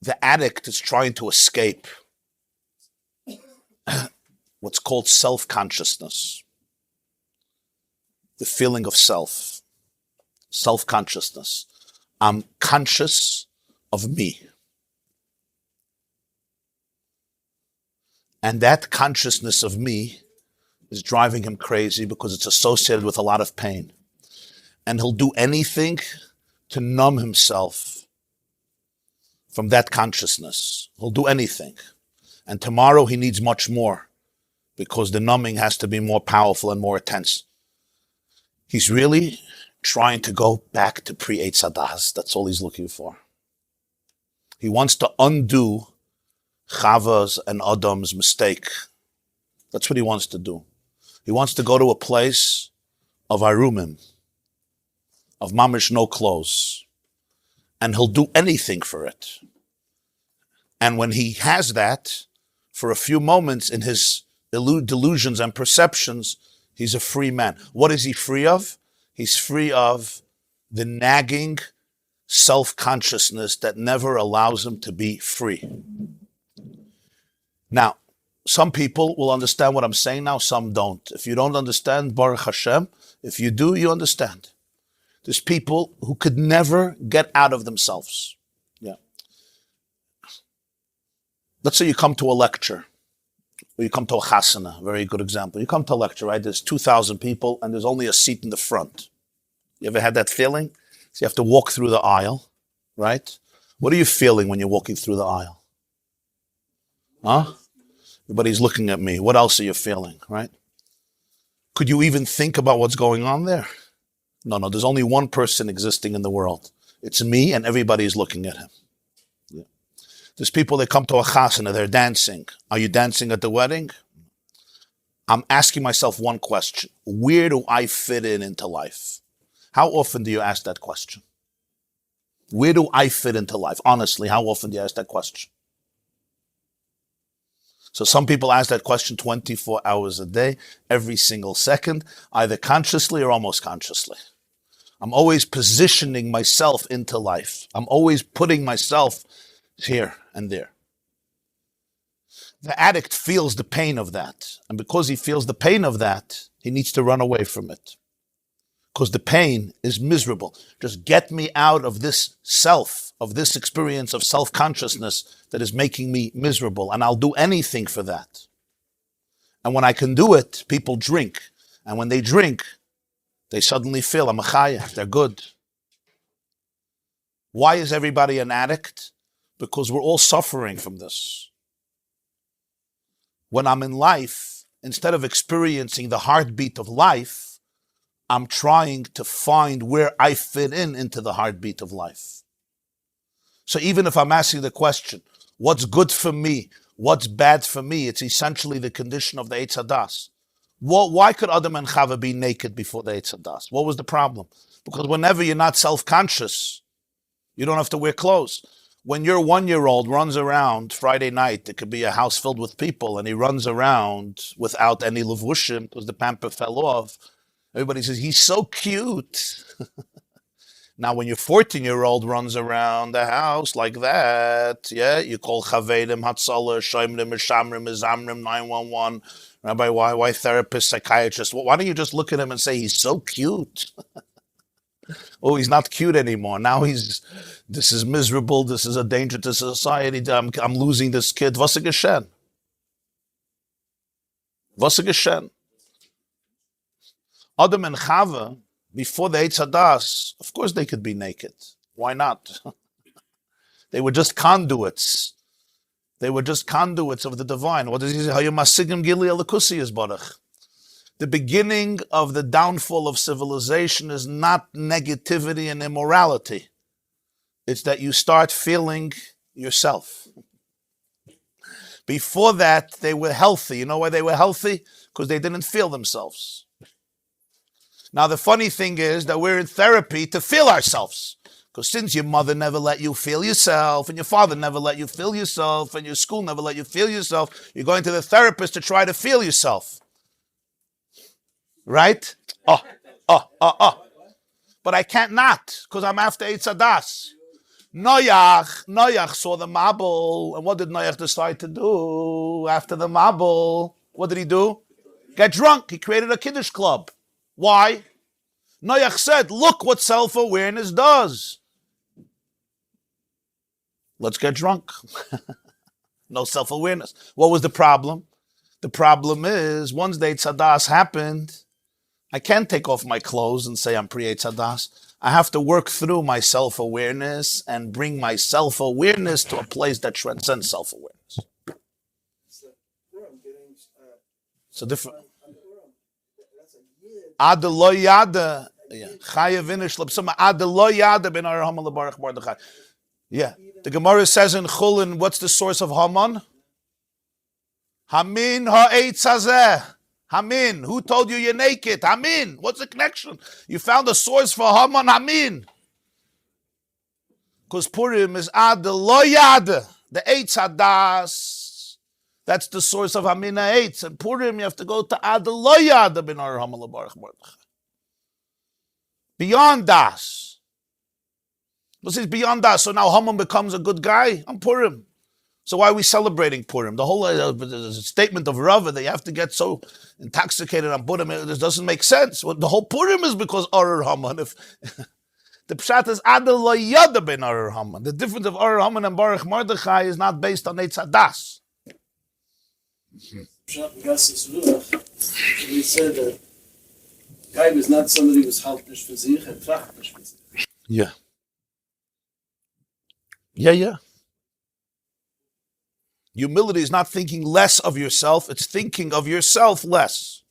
The addict is trying to escape what's called self-consciousness. The feeling of self. Self-consciousness. I'm conscious of me. And that consciousness of me is driving him crazy because it's associated with a lot of pain. And he'll do anything to numb himself from that consciousness. He'll do anything. And tomorrow he needs much more because the numbing has to be more powerful and more intense. He's really trying to go back to pre-Eitz Hadas. That's all he's looking for. He wants to undo Chava's and Adam's mistake. That's what he wants to do. He wants to go to a place of Arumim, of mamish no clothes, and he'll do anything for it. And when he has that, for a few moments in his delusions and perceptions, he's a free man. What is he free of? He's free of the nagging self-consciousness that never allows him to be free. Now, some people will understand what I'm saying now, some don't. If you don't understand, Baruch Hashem. If you do, you understand. There's people who could never get out of themselves. Yeah. Let's say you come to a lecture, or you come to a chasana, very good example. You come to a lecture, right? There's 2,000 people, and there's only a seat in the front. You ever had that feeling? So you have to walk through the aisle, right? What are you feeling when you're walking through the aisle? Huh? Everybody's looking at me. What else are you feeling, right? Could you even think about what's going on there? No, there's only one person existing in the world. It's me, and everybody's looking at him. Yeah. There's people that come to a chasana, they're dancing. Are you dancing at the wedding? I'm asking myself one question. Where do I fit into life? How often do you ask that question? Where do I fit into life? Honestly, how often do you ask that question? So some people ask that question 24 hours a day, every single second, either consciously or almost consciously. I'm always positioning myself into life. I'm always putting myself here and there. The addict feels the pain of that. And because he feels the pain of that, he needs to run away from it. Because the pain is miserable. Just get me out of this self, of this experience of self-consciousness that is making me miserable. And I'll do anything for that. And when I can do it, people drink. And when they drink, they suddenly feel I'm a chaya. They're good. Why is everybody an addict? Because we're all suffering from this. When I'm in life, instead of experiencing the heartbeat of life, I'm trying to find where I fit into the heartbeat of life. So even if I'm asking the question, what's good for me? What's bad for me? It's essentially the condition of the Eitz Hadas. Why could Adam and Chava be naked before the Eitz Hadas? What was the problem? Because whenever you're not self-conscious, you don't have to wear clothes. When your 1-year-old runs around Friday night, it could be a house filled with people, and he runs around without any levushim because the pamper fell off. Everybody says, he's so cute. Now, when your 14-year-old runs around the house like that, yeah, you call Chavedim, Hatzalah, Shoimrim, Mishamrim, Mizamrim, 911, Rabbi YY therapist, psychiatrist. Why don't you just look at him and say, he's so cute? Oh, he's not cute anymore. Now this is miserable. This is a danger to society. I'm losing this kid. Was ist geschehen? Was ist geschehen? Adam and Chava, before the Eitz Hadas, of course they could be naked. Why not? They were just conduits. They were just conduits of the divine. What does he say? The beginning of the downfall of civilization is not negativity and immorality. It's that you start feeling yourself. Before that, they were healthy. You know why they were healthy? Because they didn't feel themselves. Now, the funny thing is that we're in therapy to feel ourselves. Because since your mother never let you feel yourself, and your father never let you feel yourself, and your school never let you feel yourself, you're going to the therapist to try to feel yourself. Right? But I can't not, because I'm after Eitz Hadas. Noach saw the Mabul, and what did Noach decide to do after the Mabul? What did he do? Get drunk. He created a Kiddush club. Why? Noach said, look what self-awareness does. Let's get drunk. No self-awareness. What was the problem? The problem is, once the Eitz Hadas happened, I can't take off my clothes and say I'm pre-Eitz Hadas. I have to work through my self-awareness and bring my self-awareness to a place that transcends self-awareness. So different. Ad lo yada, chayav inish l'bsama. Ad lo yada ben ar Haman lebarach Mordechai. Yeah, the Gemara says in Chulin, what's the source of Haman? Hamin ha'etz hazeh. Hamin. Who told you you're naked? Hamin. What's the connection? You found a source for Haman. Hamin. Because Purim is ad lo yada, the Eitz Hadas. That's the source of Hamin ha'etz. And Purim, you have to go to ad lo yada ben ar Haman lebarach Mordechai. Beyond das. This is beyond that. So now Haman becomes a good guy on Purim. So why are we celebrating Purim? The whole statement of Rava that you have to get so intoxicated on Purim, it doesn't make sense. Well, the whole Purim is because Arar Haman. If the pshat is Adel lo yada ben Arar Haman. The difference of Arar Haman and Baruch Mordechai is not based on Eitz Hadas. Pshat in Gassis Ruach, we said that guy was not somebody who was haltnish for sich and trachtnish for sich. Yeah. Humility is not thinking less of yourself, it's thinking of yourself less.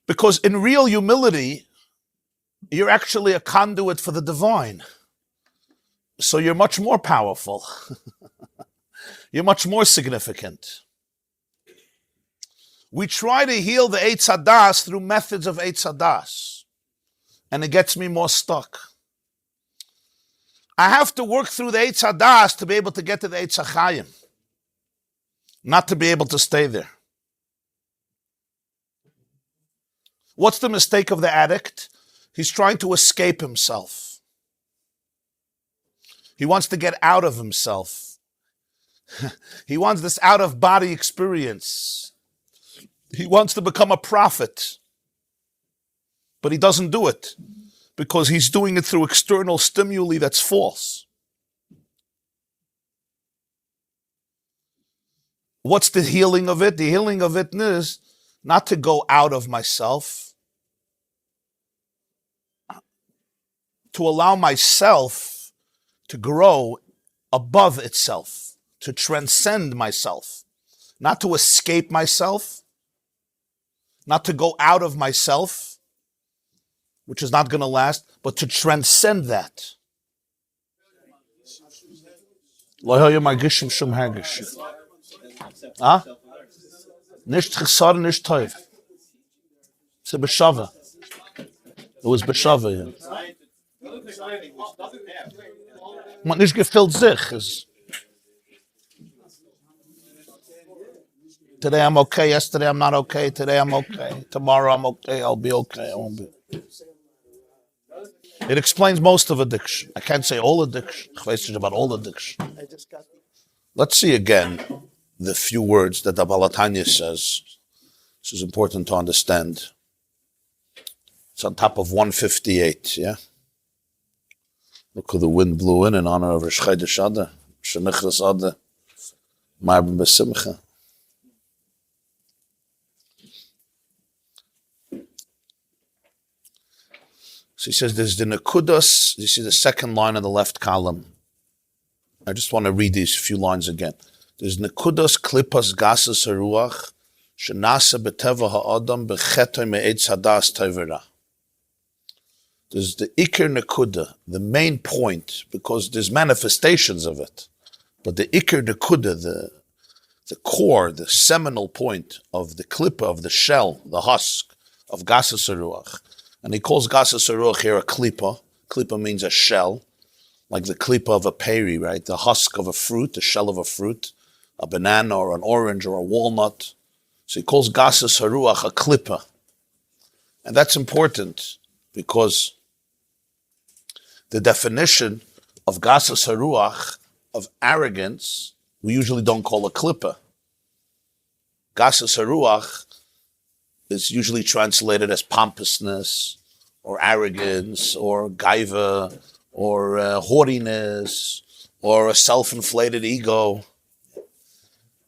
Because in real humility, you're actually a conduit for the divine. So you're much more powerful. You're much more significant. We try to heal the Eitz Hadas through methods of Eitz Hadas, and it gets me more stuck. I have to work through the Eitz Hadas to be able to get to the Eitz HaChayim, not to be able to stay there. What's the mistake of the addict? He's trying to escape himself. He wants to get out of himself. He wants this out-of-body experience. He wants to become a prophet. But he doesn't do it because he's doing it through external stimuli that's false. What's the healing of it? The healing of it is not to go out of myself, to allow myself to grow above itself, to transcend myself, not to escape myself, not to go out of myself, which is not going to last, but to transcend that. Huh? Nicht chesar, nicht teuf. It's a beshava. It was beshava, yeah. Man nicht gefällt sich. Today I'm okay, yesterday I'm not okay, today I'm okay, tomorrow I'm okay, I'll be okay, I won't be. It explains most of addiction. I can't say all addiction. I weiß nicht about all addiction. Let's see again the few words that the Balatanya says. This is important to understand. It's on top of 158, yeah? Look how the wind blew in honor of Rosh Chodesh Adar, Shenichras Adar, Marbim B'Simcha. So he says there's the Nekudas, you see the second line on the left column. I just want to read these few lines again. There's Nekudas Klippas Gasas Haruach, Shenasa B'Teva Ha'adam B'Chetoi Me'etz Hadas Tevera. There's the Iker Nekuda, the main point, because there's manifestations of it. But the Iker Nekuda, the core, the seminal point of the klippa, of the shell, the husk of Gasas Haruach. And he calls Gasas Haruach here a klippa. Klippa means a shell, like the klippa of a peri, right? The husk of a fruit, the shell of a fruit, a banana or an orange or a walnut. So he calls Gasas Haruach a klippa. And that's important because the definition of Gasas Haruach, of arrogance, we usually don't call a klippa. Gasas Haruach is usually translated as pompousness, or arrogance, or gaiva, or haughtiness, or a self-inflated ego.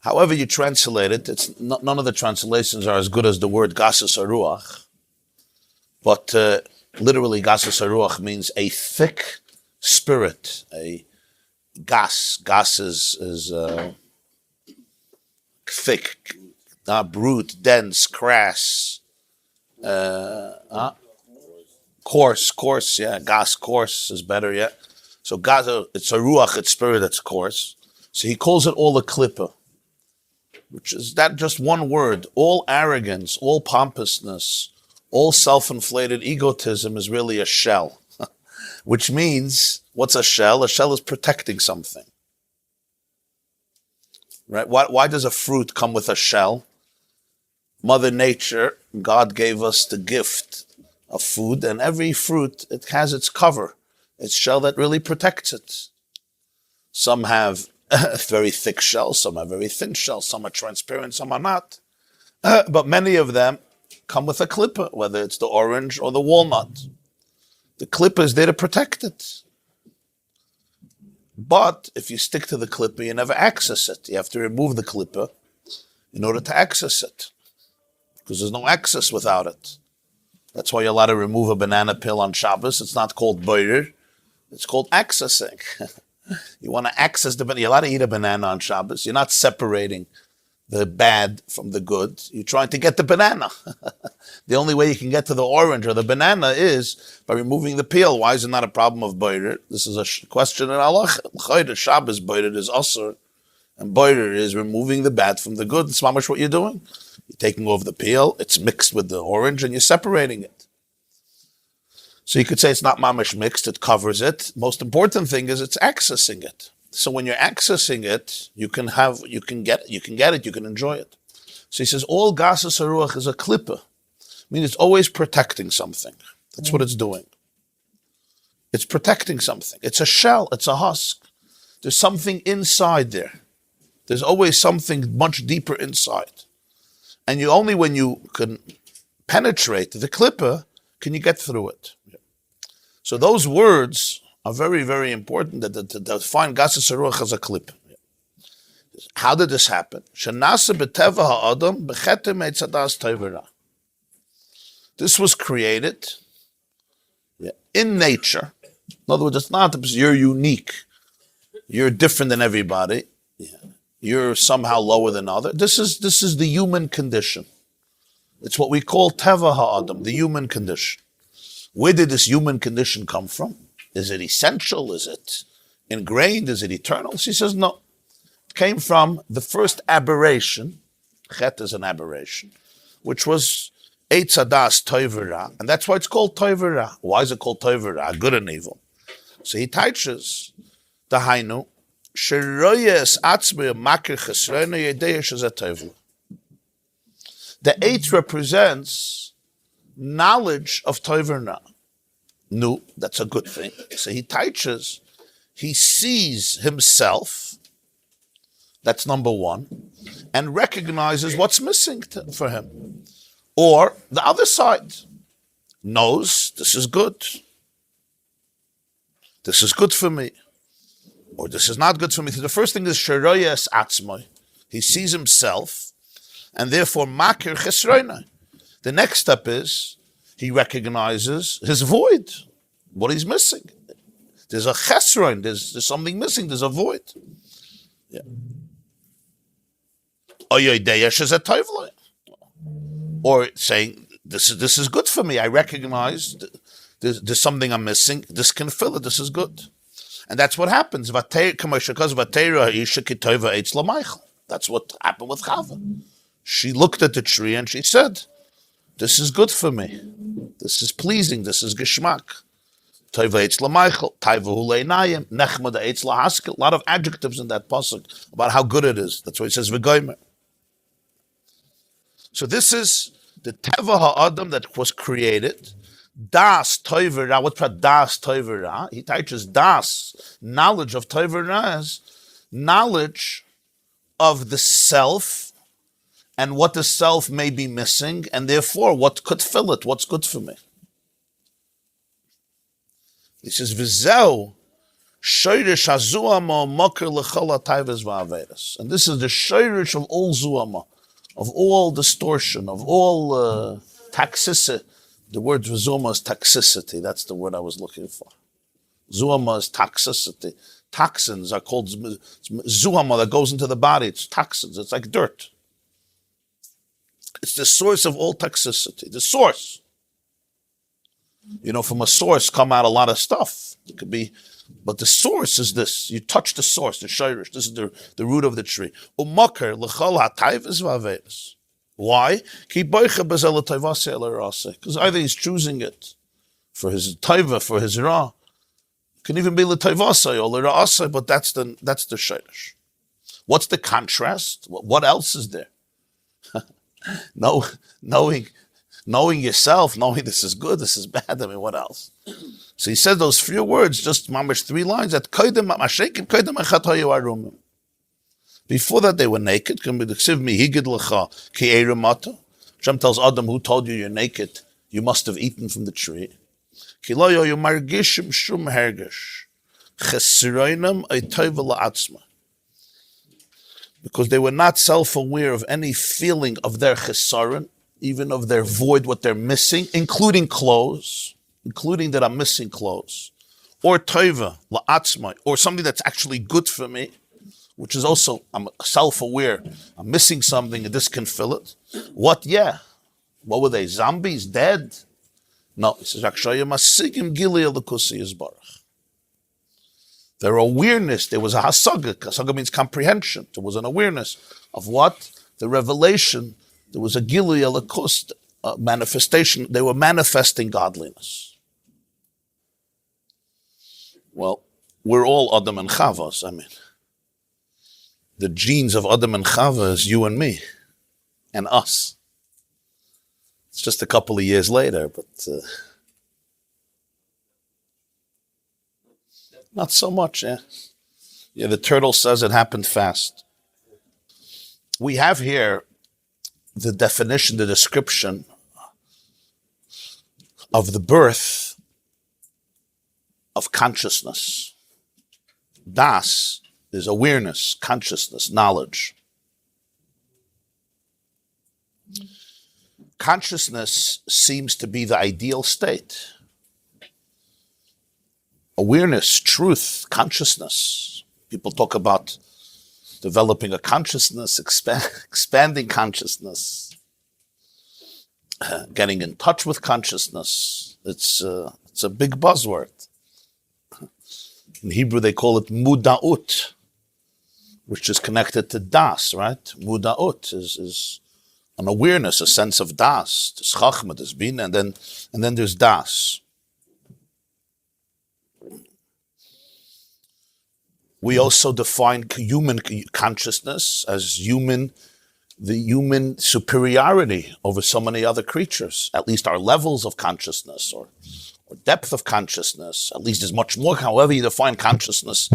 However you translate it, it's not, none of the translations are as good as the word Gasas Haruach. But literally, Gasas Haruach means a thick spirit, a gas. Gas is thick, brute, dense, crass, coarse, yeah. Gas, coarse is better, yeah. So gas, it's a ruach, it's spirit, it's coarse. So he calls it all a klippa, which is that just one word. All arrogance, all pompousness, all self-inflated egotism is really a shell. Which means, what's a shell? A shell is protecting something. Right? Why does a fruit come with a shell? Mother Nature, God gave us the gift of food, and every fruit, it has its cover, its shell that really protects it. Some have a very thick shells, some have very thin shells, some are transparent, some are not. But many of them come with a klippa, whether it's the orange or the walnut. The klippa is there to protect it. But if you stick to the klippa, you never access it. You have to remove the klippa in order to access it, because there's no access without it. That's why you're allowed to remove a banana peel on Shabbos. It's not called boirer, it's called accessing. You want to access the banana. You're allowed to eat a banana on Shabbos. You're not separating the bad from the good. You're trying to get the banana. The only way you can get to the orange or the banana is by removing the peel. Why is it not a problem of boirer? This is a question in Allah. Shabbos boirer is asur, and boirer is removing the bad from the good. It's mamash what you're doing. You're taking off the peel. It's mixed with the orange, and you're separating it. So you could say it's not mamash mixed. It covers it. Most important thing is it's accessing it. So when you're accessing it, you can get it, you can enjoy it. So he says, all gasas haruach is a klippa. I mean, it's always protecting something. That's what it's doing. It's protecting something. It's a shell, it's a husk. There's something inside there. There's always something much deeper inside. And you only when you can penetrate the klippa can you get through it. So those words are very, very important to define gasas haruach as a klippa. How did this happen? This was created in nature. In other words, it's not that you're unique. You're different than everybody. You're somehow lower than others. This is the human condition. It's what we call teva ha'adam, the human condition. Where did this human condition come from? Is it essential? Is it ingrained? Is it eternal? She says no. It came from the first aberration. Chet is an aberration, which was Eitz Hadas Toivera, and that's why it's called Toivera. Why is it called Toivera? Good and evil. So he teaches the Hainu Sheroyes Atzmi Makir Chesrena Yedei Shezeh Toivera. The Eitz represents knowledge of Toivera. No, that's a good thing. So he teaches, he sees himself. That's number one, and recognizes what's missing for him. Or the other side knows this is good. This is good for me. Or this is not good for me. So the first thing is sheroyes atzmai. He sees himself, and therefore makir chesroina. The next step is he recognizes his void, what he's missing. There's a chesroin. There's something missing. There's a void. Yeah. Or saying, this is good for me. I recognize there's something I'm missing. This can fill it. This is good. And that's what happens. That's what happened with Chava. She looked at the tree and she said, this is good for me. This is pleasing. This is geschmack. A lot of adjectives in that pasuk about how good it is. That's why it says v'goymer. So this is the teva ha'adam that was created. Das toivera. What's that? Das toivera. He teaches das, knowledge of toivera is knowledge of the self and what the self may be missing, and therefore what could fill it. What's good for me? He says v'zeu shoyrish hazuama moker l'chol ha'tayvas va'avedas, and this is the shoyrish of all zuama, of all distortion, of all toxicity. The word zuama is toxicity. That's the word I was looking for. Zuama is toxicity. Toxins are called zuama that goes into the body. It's toxins. It's like dirt. It's the source of all toxicity. The source. You know, from a source come out a lot of stuff. It could be, but the source is this. You touch the source, the shayrish. This is the root of the tree. Umakar l'chol ha'tayvas v'avedas. Why? Because either he's choosing it for his taiva, for his ra. It can even be l'tayvasai or l'ra'asai, but that's the shayrish. What's the contrast? What else is there? Knowing yourself, knowing this is good, this is bad. I mean, what else? So he said those few words, just mamish 3 lines. That before that they were naked. Hashem tells Adam, who told you you're naked? You must have eaten from the tree. Because they were not self-aware of any feeling of their chesaron, even of their void, what they're missing, including clothes, including that I'm missing clothes, or tova la'atzmai, or something that's actually good for me, which is also, I'm self-aware, I'm missing something and this can fill it. What? Yeah. What were they? Zombies? Dead? No. He says, their awareness, there was a hasaga. Hasaga means comprehension. There was an awareness of what? The revelation. There was a gili alakus manifestation. They were manifesting godliness. Well, we're all Adam and Chavas. I mean, the genes of Adam and Chava is you and me and us. It's just a couple of years later, but not so much, yeah. Yeah, the turtle says it happened fast. We have here the definition, the description of the birth of consciousness. Das is awareness, consciousness, knowledge. Consciousness seems to be the ideal state. Awareness, truth, consciousness. People talk about developing a consciousness, expanding consciousness, getting in touch with consciousness. It's a big buzzword. In Hebrew, they call it muda'ut, which is connected to das, right? Muda'ut is an awareness, a sense of das. There's chachma, there's bina, and then there's das. We also define human consciousness as the human superiority over so many other creatures. At least our levels of consciousness or depth of consciousness, at least is much more. However you define consciousness,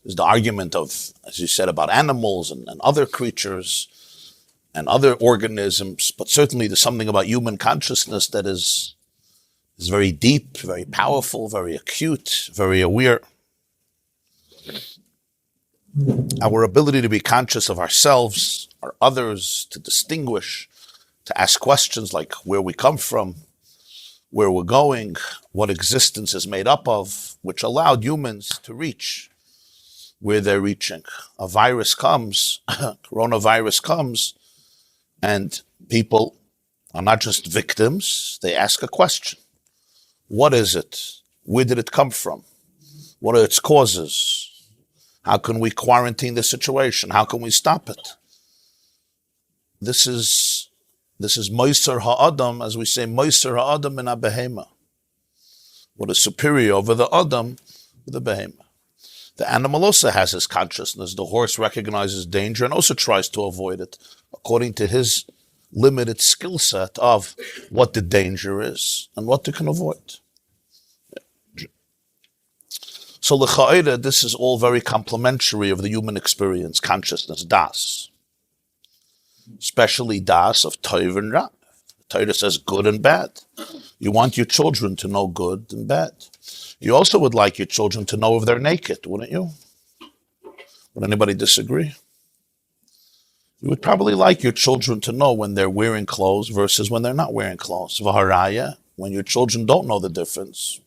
is the argument of, as you said, about animals and other creatures and other organisms, but certainly there's something about human consciousness that is very deep, very powerful, very acute, very aware. Our ability to be conscious of ourselves, or others, to distinguish, to ask questions like where we come from, where we're going, what existence is made up of, which allowed humans to reach where they're reaching. A virus comes, coronavirus comes, and people are not just victims, they ask a question. What is it? Where did it come from? What are its causes? How can we quarantine the situation? How can we stop it? This is Moiser Ha'adam, as we say, Moiser Ha'adam in a behema. What is superior over the Adam, the behema. The animal also has his consciousness. The horse recognizes danger and also tries to avoid it, according to his limited skill set of what the danger is and what they can avoid. So l'cha'ira, this is all very complementary of the human experience, consciousness, das. Especially das of Tov and Ra. Torah says good and bad. You want your children to know good and bad. You also would like your children to know if they're naked, wouldn't you? Would anybody disagree? You would probably like your children to know when they're wearing clothes versus when they're not wearing clothes. V'haraya, when your children don't know the difference,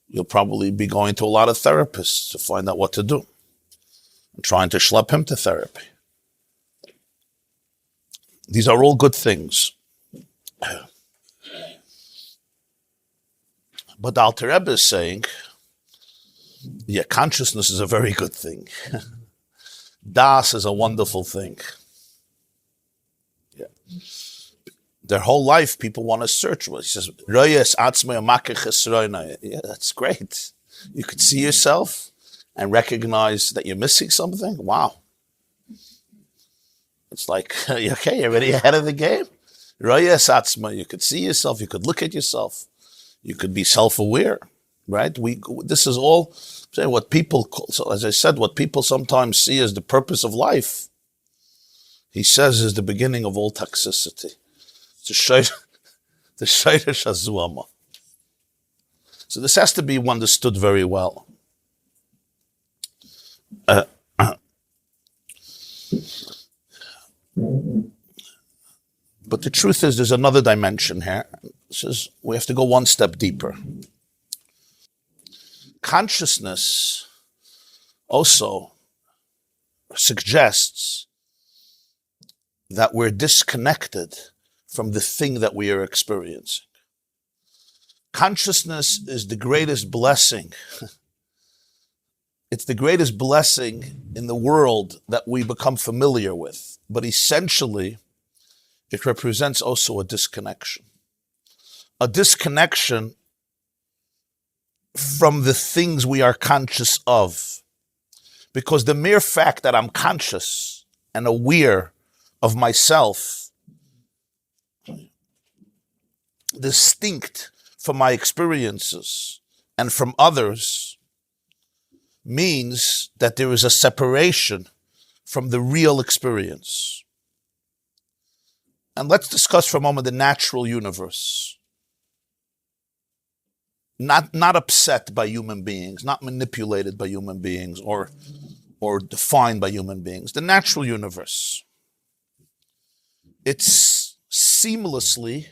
you'll probably be going to a lot of therapists to find out what to do and trying to schlep him to therapy. These are all good things. But the Alter Rebbe is saying, yeah, consciousness is a very good thing. Das is a wonderful thing. Yeah. Their whole life, people want to search. He says, yeah, that's great. You could see yourself and recognize that you're missing something. Wow. It's like, okay, you're already ahead of the game. You could see yourself. You could look at yourself. You could be self-aware, right? This is all what people call, so as I said, what people sometimes see as the purpose of life, he says is the beginning of all toxicity. The Shayrish Hazuama. So this has to be understood very well. But the truth is, there's another dimension here. This is, we have to go one step deeper. Consciousness also suggests that we're disconnected from the thing that we are experiencing. Consciousness is the greatest blessing. It's the greatest blessing in the world that we become familiar with. But essentially, it represents also a disconnection. A disconnection from the things we are conscious of. Because the mere fact that I'm conscious and aware of myself, distinct from my experiences and from others, means that there is a separation from the real experience. And let's discuss for a moment the natural universe. Not upset by human beings, not manipulated by human beings or defined by human beings. The natural universe. It's seamlessly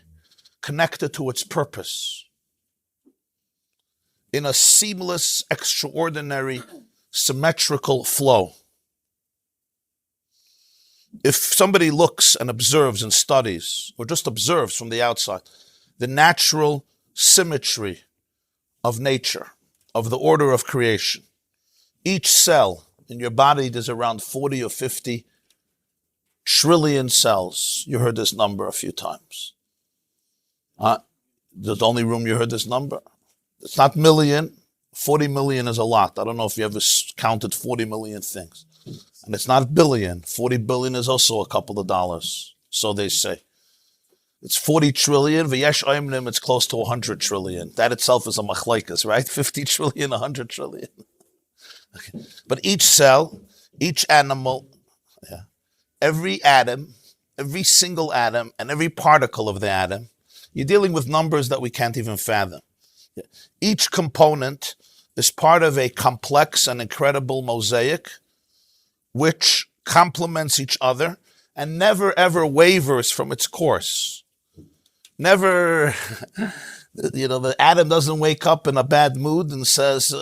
connected to its purpose in a seamless, extraordinary, symmetrical flow. If somebody looks and observes and studies, or just observes from the outside, the natural symmetry of nature, of the order of creation, each cell in your body, there's around 40 or 50 trillion cells. You heard this number a few times. The only room you heard this number. It's not million. 40 million is a lot. I don't know if you ever counted 40 million things. And it's not billion. 40 billion is also a couple of dollars. So they say. It's 40 trillion. V'yesh oimnim, it's close to 100 trillion. That itself is a machlaikas, right? 50 trillion, 100 trillion. Okay. But each cell, each animal, every atom, every single atom, and every particle of the atom, you're dealing with numbers that we can't even fathom. Each component is part of a complex and incredible mosaic which complements each other and never ever wavers from its course. Never, the atom doesn't wake up in a bad mood and says,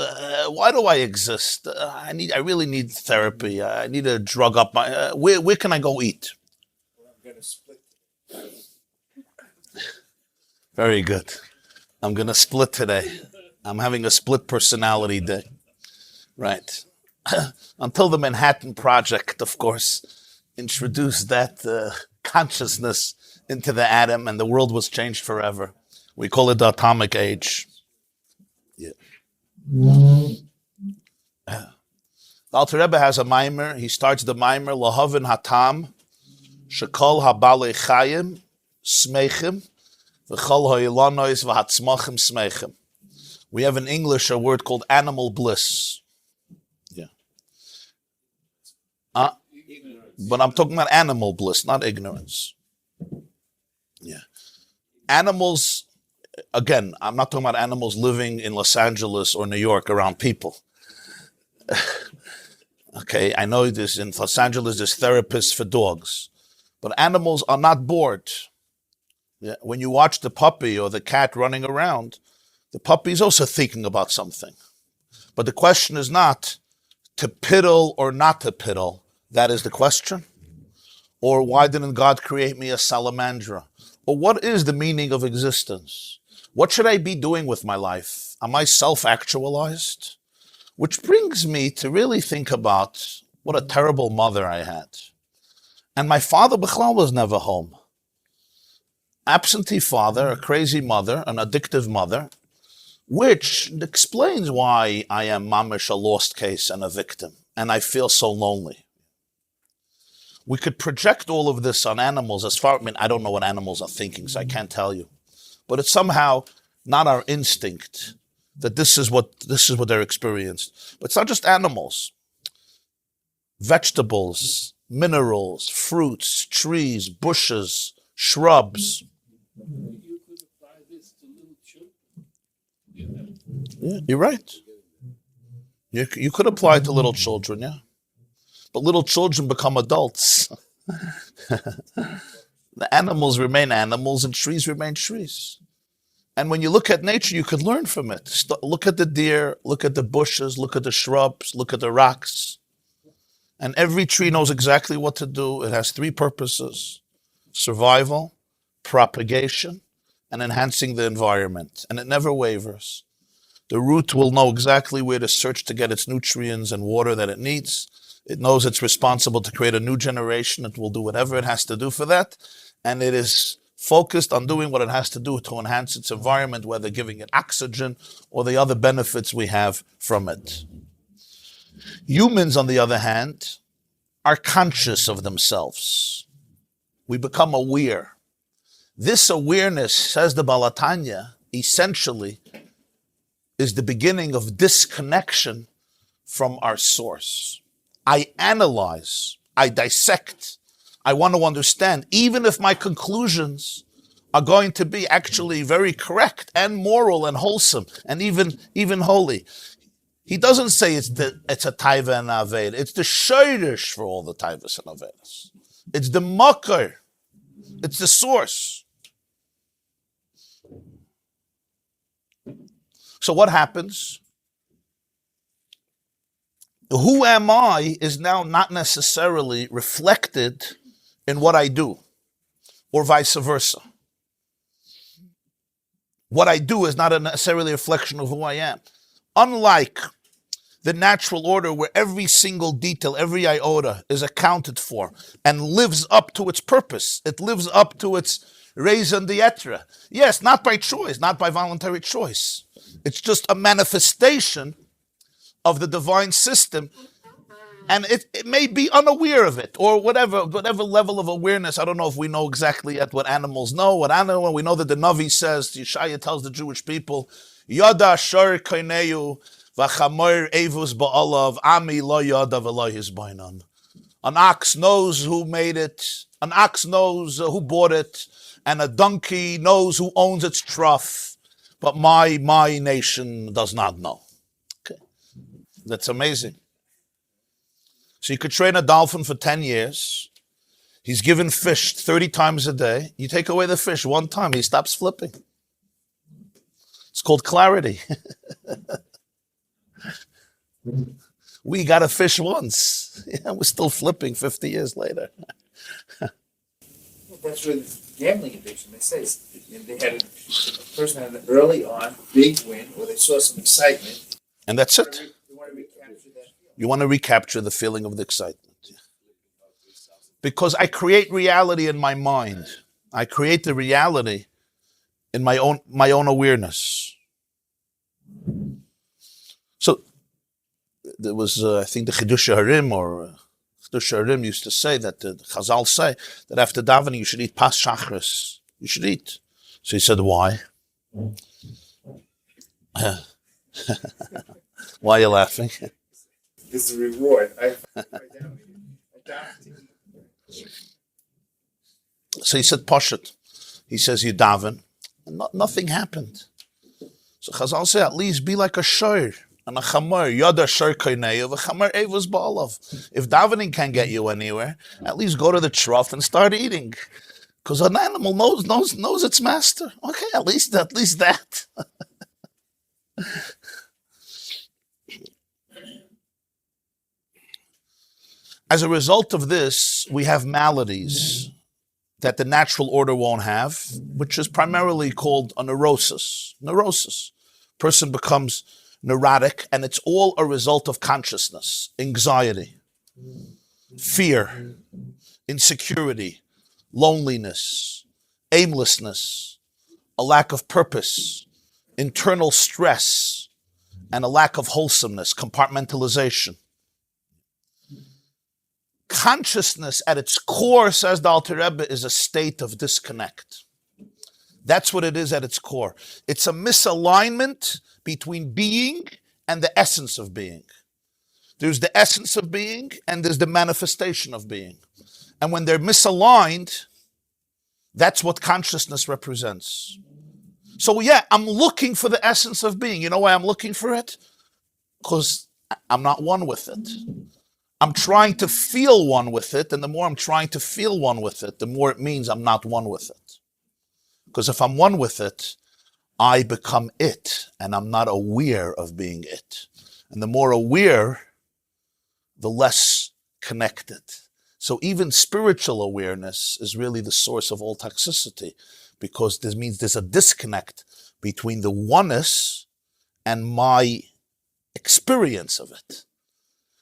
why do I exist? I really need therapy. I need to drug up my, where can I go eat? I'm going to split. Very good. I'm going to split today. I'm having a split personality day. Right. Until the Manhattan Project, of course, introduced that consciousness into the atom and the world was changed forever. We call it the atomic age. Yeah. The Alter Rebbe has a mimer. He starts the mimer, Lahavin Hatam, Shekol Habale Chayim, Smeichim, V'chol Ha'ilanois V'hatzmachim Smeichim. We have in English a word called animal bliss. Yeah. But I'm talking about animal bliss, not ignorance. Yeah. Animals, again, I'm not talking about animals living in Los Angeles or New York around people. Okay, I know this in Los Angeles, there's therapists for dogs. But animals are not bored. Yeah. When you watch the puppy or the cat running around, the puppy is also thinking about something. But the question is not to piddle or not to piddle. That is the question. Or why didn't God create me a salamandra? Or what is the meaning of existence? What should I be doing with my life? Am I self-actualized? Which brings me to really think about what a terrible mother I had. And my father, Bichlal, was never home. Absentee father, a crazy mother, an addictive mother, which explains why I am mamish, a lost case and a victim, and I feel so lonely. We could project all of this on animals I don't know what animals are thinking, so I can't tell you. But it's somehow not our instinct that this is what they're experiencing. But it's not just animals. Vegetables, minerals, fruits, trees, bushes, shrubs. You could apply this to little children. Yeah, you're right. You could apply it to little children, yeah. But little children become adults. The animals remain animals and trees remain trees. And when you look at nature, you could learn from it. Look at the deer, look at the bushes, look at the shrubs, look at the rocks. And every tree knows exactly what to do. It has three purposes: survival, propagation, and enhancing the environment. And it never wavers. The root will know exactly where to search to get its nutrients and water that it needs. It knows it's responsible to create a new generation. It will do whatever it has to do for that. And it is focused on doing what it has to do to enhance its environment, whether giving it oxygen or the other benefits we have from it. Humans, on the other hand, are conscious of themselves. We become aware. This awareness, says the Baal HaTanya, essentially is the beginning of disconnection from our source. I analyze, I dissect, I want to understand, even if my conclusions are going to be actually very correct and moral and wholesome and even holy. He doesn't say it's a taiva and aved. It's the shoyrish for all the taivas and avedas. It's the makar. It's the source. So what happens? Who am I is now not necessarily reflected in what I do, or vice versa. What I do is not necessarily a reflection of who I am. Unlike the natural order where every single detail, every iota is accounted for and lives up to its purpose. It lives up to its raison d'etre. Yes, not by choice, not by voluntary choice. It's just a manifestation of the divine system, and it may be unaware of it, or whatever level of awareness. I don't know if we know exactly yet what animals know. We know that the Navi says, Yeshaya tells the Jewish people, Yada shor koineu v'chamor evus ba'alav ami lo yada v'lo hizbainan. An ox knows who made it, an ox knows who bought it, and a donkey knows who owns its trough, but my nation does not know. Okay. That's amazing. So you could train a dolphin for 10 years. He's given fish 30 times a day. You take away the fish one time, he stops flipping. It's called clarity. We got a fish once. Yeah, we're still flipping 50 years later. That's with gambling addiction. They say they had a person had an early on big win where they saw some excitement. And that's it. You want to recapture that feeling. You want to recapture the feeling of the excitement. Because I create reality in my mind. I create the reality in my own awareness. So there was, I think, the Chidush Harim or Chidush Harim used to say that the Chazal say that after davening you should eat pas shachris. You should eat. So he said, why? Why are you laughing? This is a reward. So he said, Poshet. He says, you daven. And nothing happened. So Chazal say, at least be like a shoir and a chamor. Yada shoir koineu, a chamor evus ba'alav. If davening can't get you anywhere, at least go to the trough and start eating. Because an animal knows its master. Okay, at least that. As a result of this, we have maladies that the natural order won't have, which is primarily called a neurosis. Neurosis. Person becomes neurotic, and it's all a result of consciousness, anxiety, fear, insecurity, loneliness, aimlessness, a lack of purpose, internal stress, and a lack of wholesomeness, compartmentalization. Consciousness at its core, says the Alter Rebbe, is a state of disconnect. That's what it is at its core. It's a misalignment between being and the essence of being. There's the essence of being and there's the manifestation of being. And when they're misaligned, that's what consciousness represents. So yeah, I'm looking for the essence of being. You know why I'm looking for it? Because I'm not one with it. I'm trying to feel one with it, and the more I'm trying to feel one with it, the more it means I'm not one with it. Because if I'm one with it, I become it, and I'm not aware of being it. And the more aware, the less connected. So even spiritual awareness is really the source of all toxicity, because this means there's a disconnect between the oneness and my experience of it.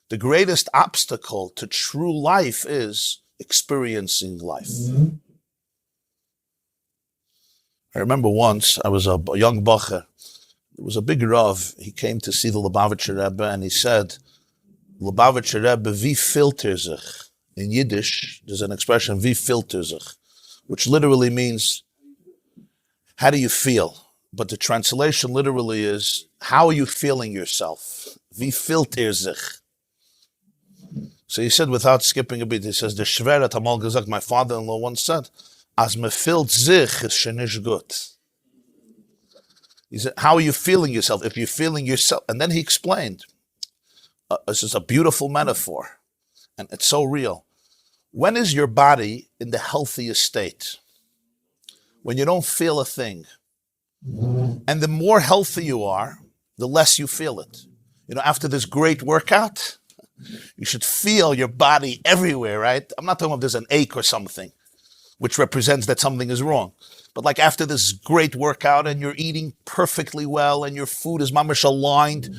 The greatest obstacle to true life is experiencing life. I remember once, I was a young bacher. There was a big Rav. He came to see the Lubavitcher Rebbe, and he said, Lubavitcher Rebbe, wie filter sich? In Yiddish, there's an expression, wie filter sich, which literally means, how do you feel? But the translation literally is, how are you feeling yourself? Wie filter sich? So he said, without skipping a beat, he says, the Shveret Hamal gesagt, my father-in-law once said, as me fehlt sich is shenish gut. He said, how are you feeling yourself? If you're feeling yourself, and then he explained, this is a beautiful metaphor, and it's so real. When is your body in the healthiest state? When you don't feel a thing. And the more healthy you are, the less you feel it. You know, after this great workout, you should feel your body everywhere, right? I'm not talking about there's an ache or something, which represents that something is wrong. But like after this great workout and you're eating perfectly well and your food is mamish aligned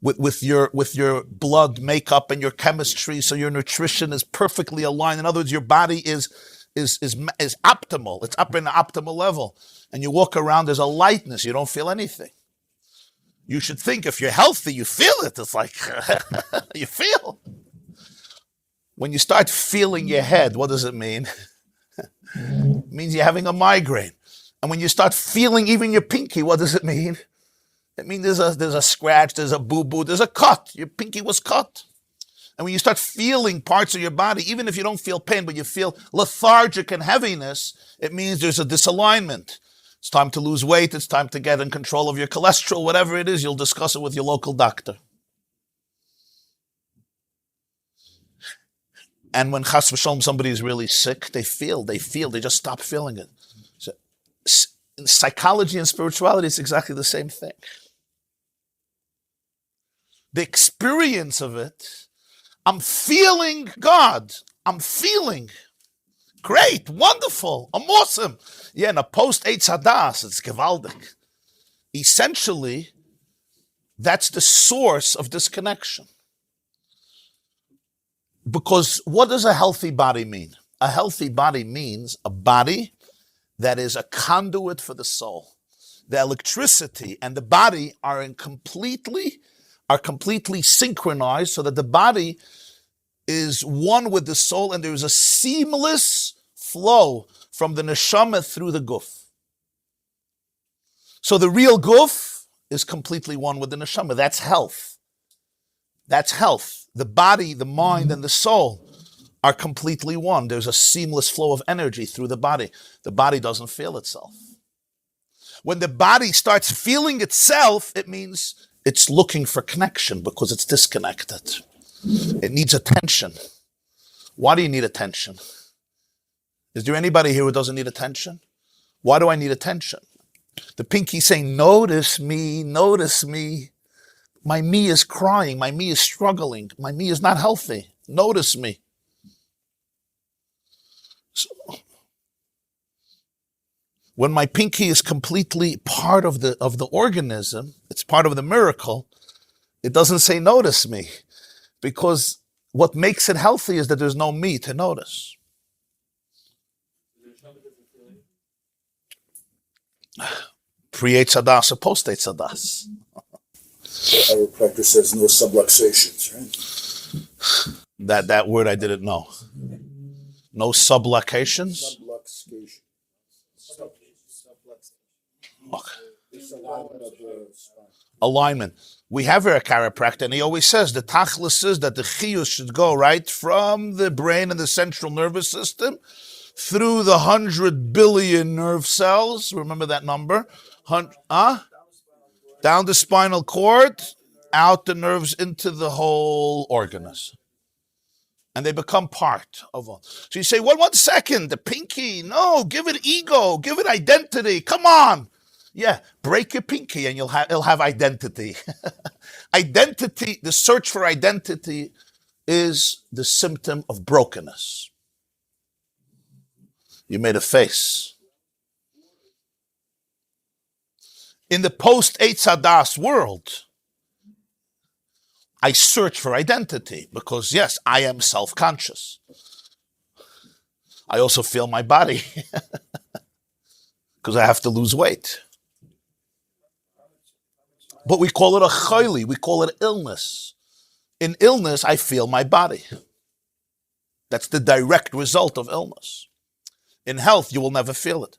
with your blood makeup and your chemistry, so your nutrition is perfectly aligned. In other words, your body is optimal. It's up in the optimal level. And you walk around, there's a lightness. You don't feel anything. You should think if you're healthy, you feel it. It's like, you feel. When you start feeling your head, what does it mean? It means you're having a migraine. And when you start feeling even your pinky, what does it mean? It means there's a scratch, there's a boo-boo, there's a cut. Your pinky was cut. And when you start feeling parts of your body, even if you don't feel pain, but you feel lethargic and heaviness, it means there's a disalignment. It's time to lose weight, it's time to get in control of your cholesterol, whatever it is, you'll discuss it with your local doctor. And when chas v'shalom somebody is really sick, they just stop feeling it. So, in psychology and spirituality, it's exactly the same thing. The experience of it, I'm feeling God. I'm feeling great, wonderful, I'm awesome. Yeah, in a post-Eitz Hadas, it's gewaldig. Essentially, that's the source of disconnection. Because what does a healthy body mean? A healthy body means a body that is a conduit for the soul. The electricity and the body are completely synchronized so that the body is one with the soul and there is a seamless flow from the neshama through the guf. So the real guf is completely one with the neshama. That's health. That's health. The body, the mind, and the soul are completely one. There's a seamless flow of energy through the body. The body doesn't feel itself. When the body starts feeling itself, it means it's looking for connection because it's disconnected. It needs attention. Why do you need attention? Is there anybody here who doesn't need attention? Why do I need attention? The pinky saying, notice me, notice me. My me is crying, my me is struggling, my me is not healthy. Notice me. So, when my pinky is completely part of the organism, it's part of the miracle, it doesn't say notice me. Because what makes it healthy is that there's no me to notice. Pre-Eitz Hadas or post-Eitz Hadas. Our practice says no subluxations, right? That word I didn't know. No subluxations? Alignment. We have here a chiropractor, and he always says the tachlis is that the chiyus should go right from the brain and the central nervous system through the 100 billion nerve cells. Remember that number? Down the spinal cord, out the nerves into the whole organism. And they become part of all. So you say, well, 1 second, the pinky, no, give it ego, give it identity, come on. Yeah, break your pinky and it'll have identity. Identity, the search for identity is the symptom of brokenness. You made a face. In the post-Eitz Hadas world, I search for identity because, yes, I am self-conscious. I also feel my body because I have to lose weight. But we call it a chayli, we call it illness. In illness, I feel my body. That's the direct result of illness. In health, you will never feel it.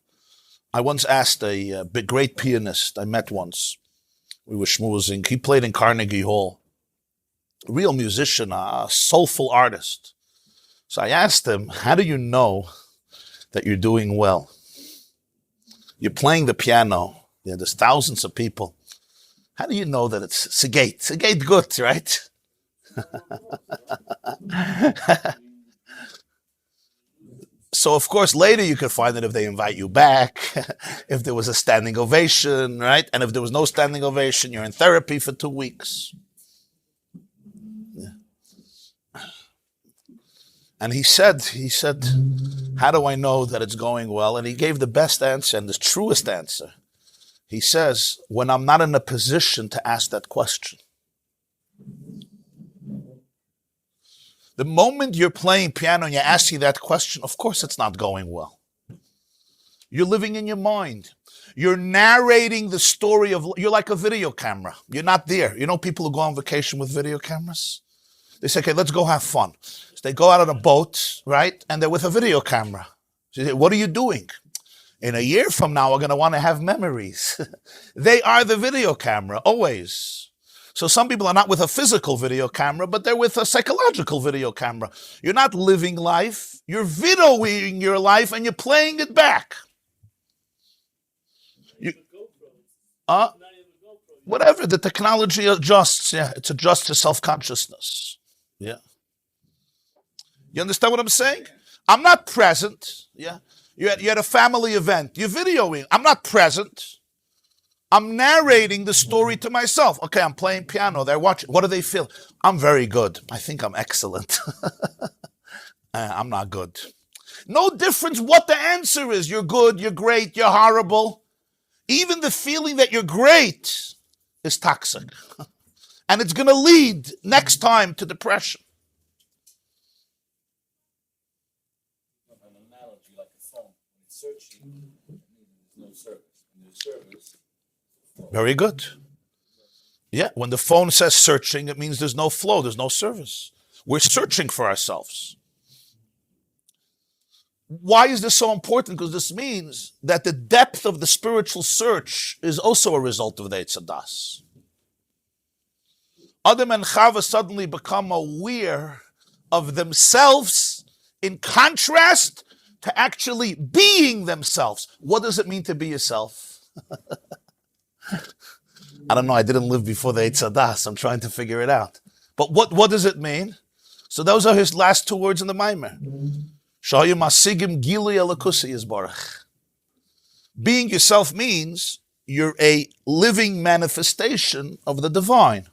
I once asked a great pianist I met once. We were schmoozing. He played in Carnegie Hall. A real musician, a soulful artist. So I asked him, how do you know that you're doing well? You're playing the piano. Yeah, there's thousands of people. How do you know that it's segate? Segate gut, right? So, of course, later you could find that if they invite you back, if there was a standing ovation, right? And if there was no standing ovation, you're in therapy for 2 weeks. Yeah. And he said, how do I know that it's going well? And he gave the best answer and the truest answer. He says, when I'm not in a position to ask that question. The moment you're playing piano and you're asking that question, of course it's not going well. You're living in your mind. You're narrating the story of, you're like a video camera. You're not there. You know people who go on vacation with video cameras? They say, okay, let's go have fun. So they go out on a boat, right? And they're with a video camera. So you say, what are you doing? In a year from now, we're going to want to have memories. They are the video camera, always. So some people are not with a physical video camera, but they're with a psychological video camera. You're not living life. You're videoing your life and you're playing it back. Whatever, the technology adjusts. Yeah, it's adjusts to self-consciousness. Yeah. You understand what I'm saying? I'm not present. Yeah. You're at a family event. You're videoing. I'm not present. I'm narrating the story to myself. Okay, I'm playing piano. They're watching. What do they feel? I'm very good. I think I'm excellent. I'm not good. No difference what the answer is. You're good, you're great, you're horrible. Even the feeling that you're great is toxic. And it's going to lead next time to depression. An analogy like a phone. When it's searching, there's no service. When there's service, very good. Yeah, when the phone says searching, it means there's no flow, there's no service. We're searching for ourselves. Why is this so important? Because this means that the depth of the spiritual search is also a result of the Eitz Hadas. Adam and Chava suddenly become aware of themselves in contrast to actually being themselves. What does it mean to be yourself? I don't know, I didn't live before the Eitz Hadas. I'm trying to figure it out. But what does it mean? So those are his last two words in the Maimer. Shayim Masigim Gili Elakusi Yisbarach. Being yourself means you're a living manifestation of the divine.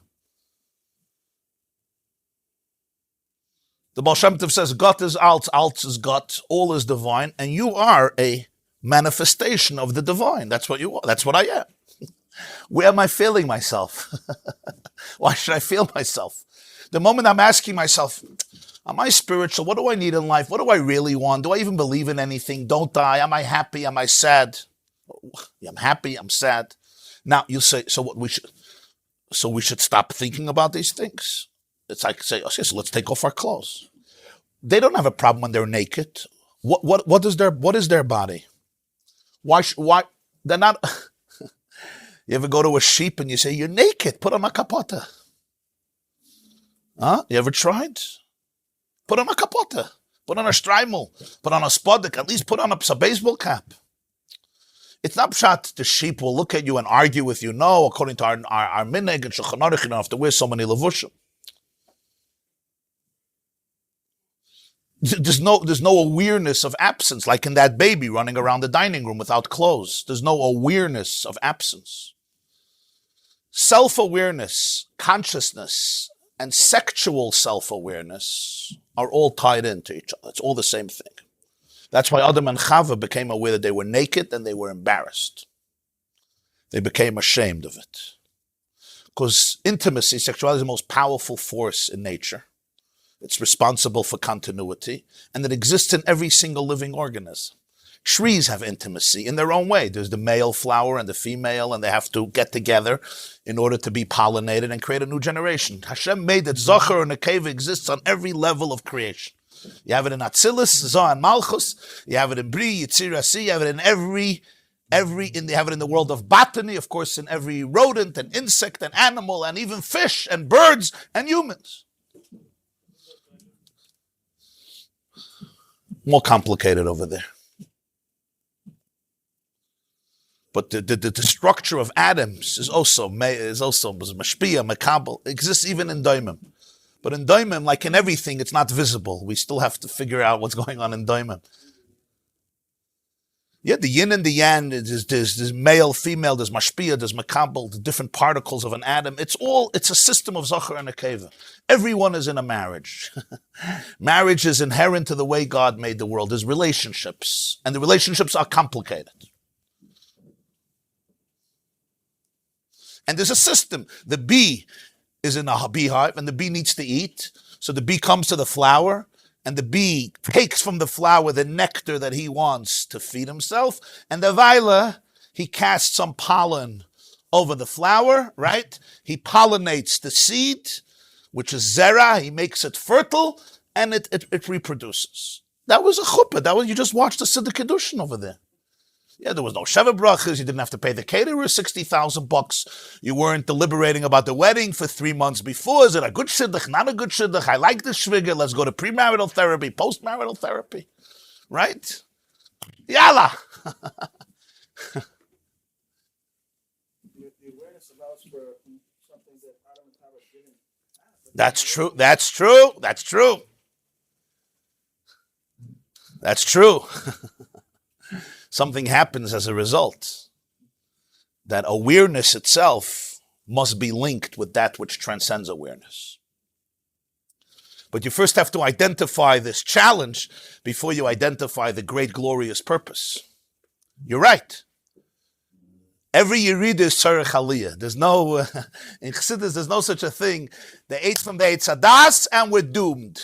The Baal Shem Tov says, Gott is alt, alt is Gott, all is divine, and you are a manifestation of the divine. That's what you are. That's what I am. Where am I feeling myself? Why should I feel myself? The moment I'm asking myself, am I spiritual? What do I need in life? What do I really want? Do I even believe in anything? Don't I? Am I happy? Am I sad? I'm happy. I'm sad. Now you say, so we should stop thinking about these things. It's like say, okay, so let's take off our clothes. They don't have a problem when they're naked. What is their body? Why they're not? You ever go to a sheep and you say, you're naked, put on a kapota? Huh? You ever tried? Put on a kapota, put on a streimel, put on a spodek, at least put on a baseball cap. It's not pshat the sheep will look at you and argue with you. No, according to our minhag and Shulchan Aruch, you don't have to wear so many levushim. There's no awareness of absence, like in that baby running around the dining room without clothes. There's no awareness of absence. Self-awareness, consciousness, and sexual self-awareness are all tied into each other. It's all the same thing. That's why Adam and Chava became aware that they were naked and they were embarrassed. They became ashamed of it. Because intimacy, sexuality is the most powerful force in nature. It's responsible for continuity, and it exists in every single living organism. Trees have intimacy in their own way. There's the male flower and the female, and they have to get together in order to be pollinated and create a new generation. Hashem made that Zachar and Nekeva exists on every level of creation. You have it in Atzilus, Zoh and Malchus. You have it in Bri, Yitzir, Asi. You have it in you have it in the world of botany, of course, in every rodent and insect and animal and even fish and birds and humans. More complicated over there. But the structure of atoms is also mashpia, makabel, exists even in daimim. But in daimim, like in everything, it's not visible. We still have to figure out what's going on in daimim. Yeah, the yin and the yang, there's male, female, there's mashpia, there's makabel, the different particles of an atom. It's a system of zachar and nekeva. Everyone is in a marriage. Marriage is inherent to the way God made the world. There's relationships, and the relationships are complicated. And there's a system. The bee is in a beehive, and the bee needs to eat. So the bee comes to the flower, and the bee takes from the flower the nectar that he wants to feed himself. And the viola, he casts some pollen over the flower, right? He pollinates the seed, which is zera. He makes it fertile, and it reproduces. That was a chuppah. You just watched the Siddur Kiddushin over there. Yeah, there was no Sheva Brachas. You didn't have to pay the caterer $60,000. You weren't deliberating about the wedding for 3 months before. Is it a good shidduch, not a good shidduch? I like the shviga. Let's go to premarital therapy, postmarital therapy. Right? Yalla! The awareness allows for something that Adam and Chava didn't have. That's true. That's true. That's true. That's true. Something happens as a result. That awareness itself must be linked with that which transcends awareness. But you first have to identify this challenge before you identify the great glorious purpose. You're right. Every Yerida is Tzarech Aliyah. There's no, in Chassidus, there's no such a thing. They ate from the Eitz Hadas and we're doomed.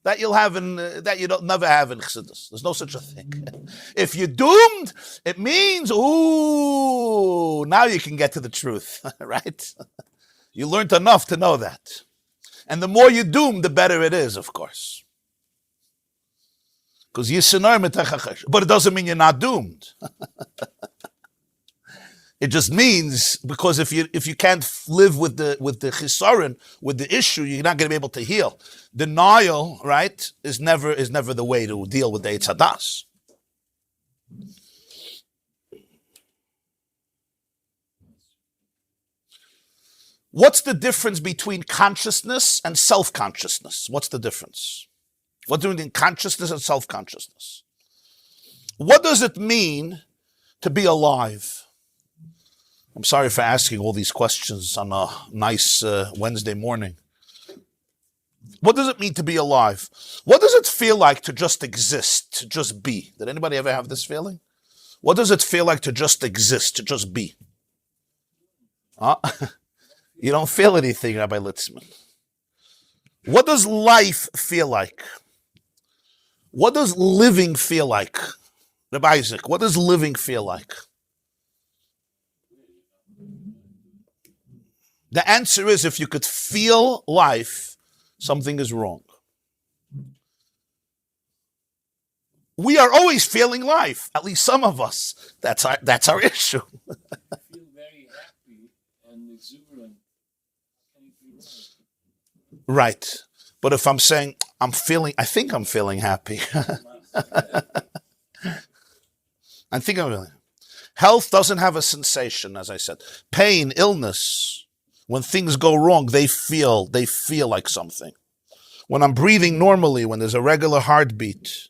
That you'll have that you don't never have in Chassidus. There's no such a thing. If you're doomed, it means, ooh, now you can get to the truth, right? You learned enough to know that. And the more you're doomed, the better it is, of course. Because but it doesn't mean you're not doomed. It just means, because if you can't live with the chisaron, with the issue, you're not going to be able to heal. Denial, right, is never the way to deal with the Eitz Hadas. What's the difference between consciousness and self-consciousness? What's the difference? What's between consciousness and self-consciousness? What does it mean to be alive? I'm sorry for asking all these questions on a nice Wednesday morning. What does it mean to be alive? What does it feel like to just exist, to just be? Did anybody ever have this feeling? What does it feel like to just exist, to just be? You don't feel anything, Rabbi Litzman. What does life feel like? What does living feel like? Rabbi Isaac, what does living feel like? The answer is, if you could feel life, something is wrong. We are always feeling life, at least some of us. That's our issue. I feel very happy and exuberant. How can it be wrong? Right. But if I'm saying, I think I'm feeling happy. I think I'm feeling. Health doesn't have a sensation, as I said. Pain, illness. When things go wrong, they feel like something. When I'm breathing normally, when there's a regular heartbeat,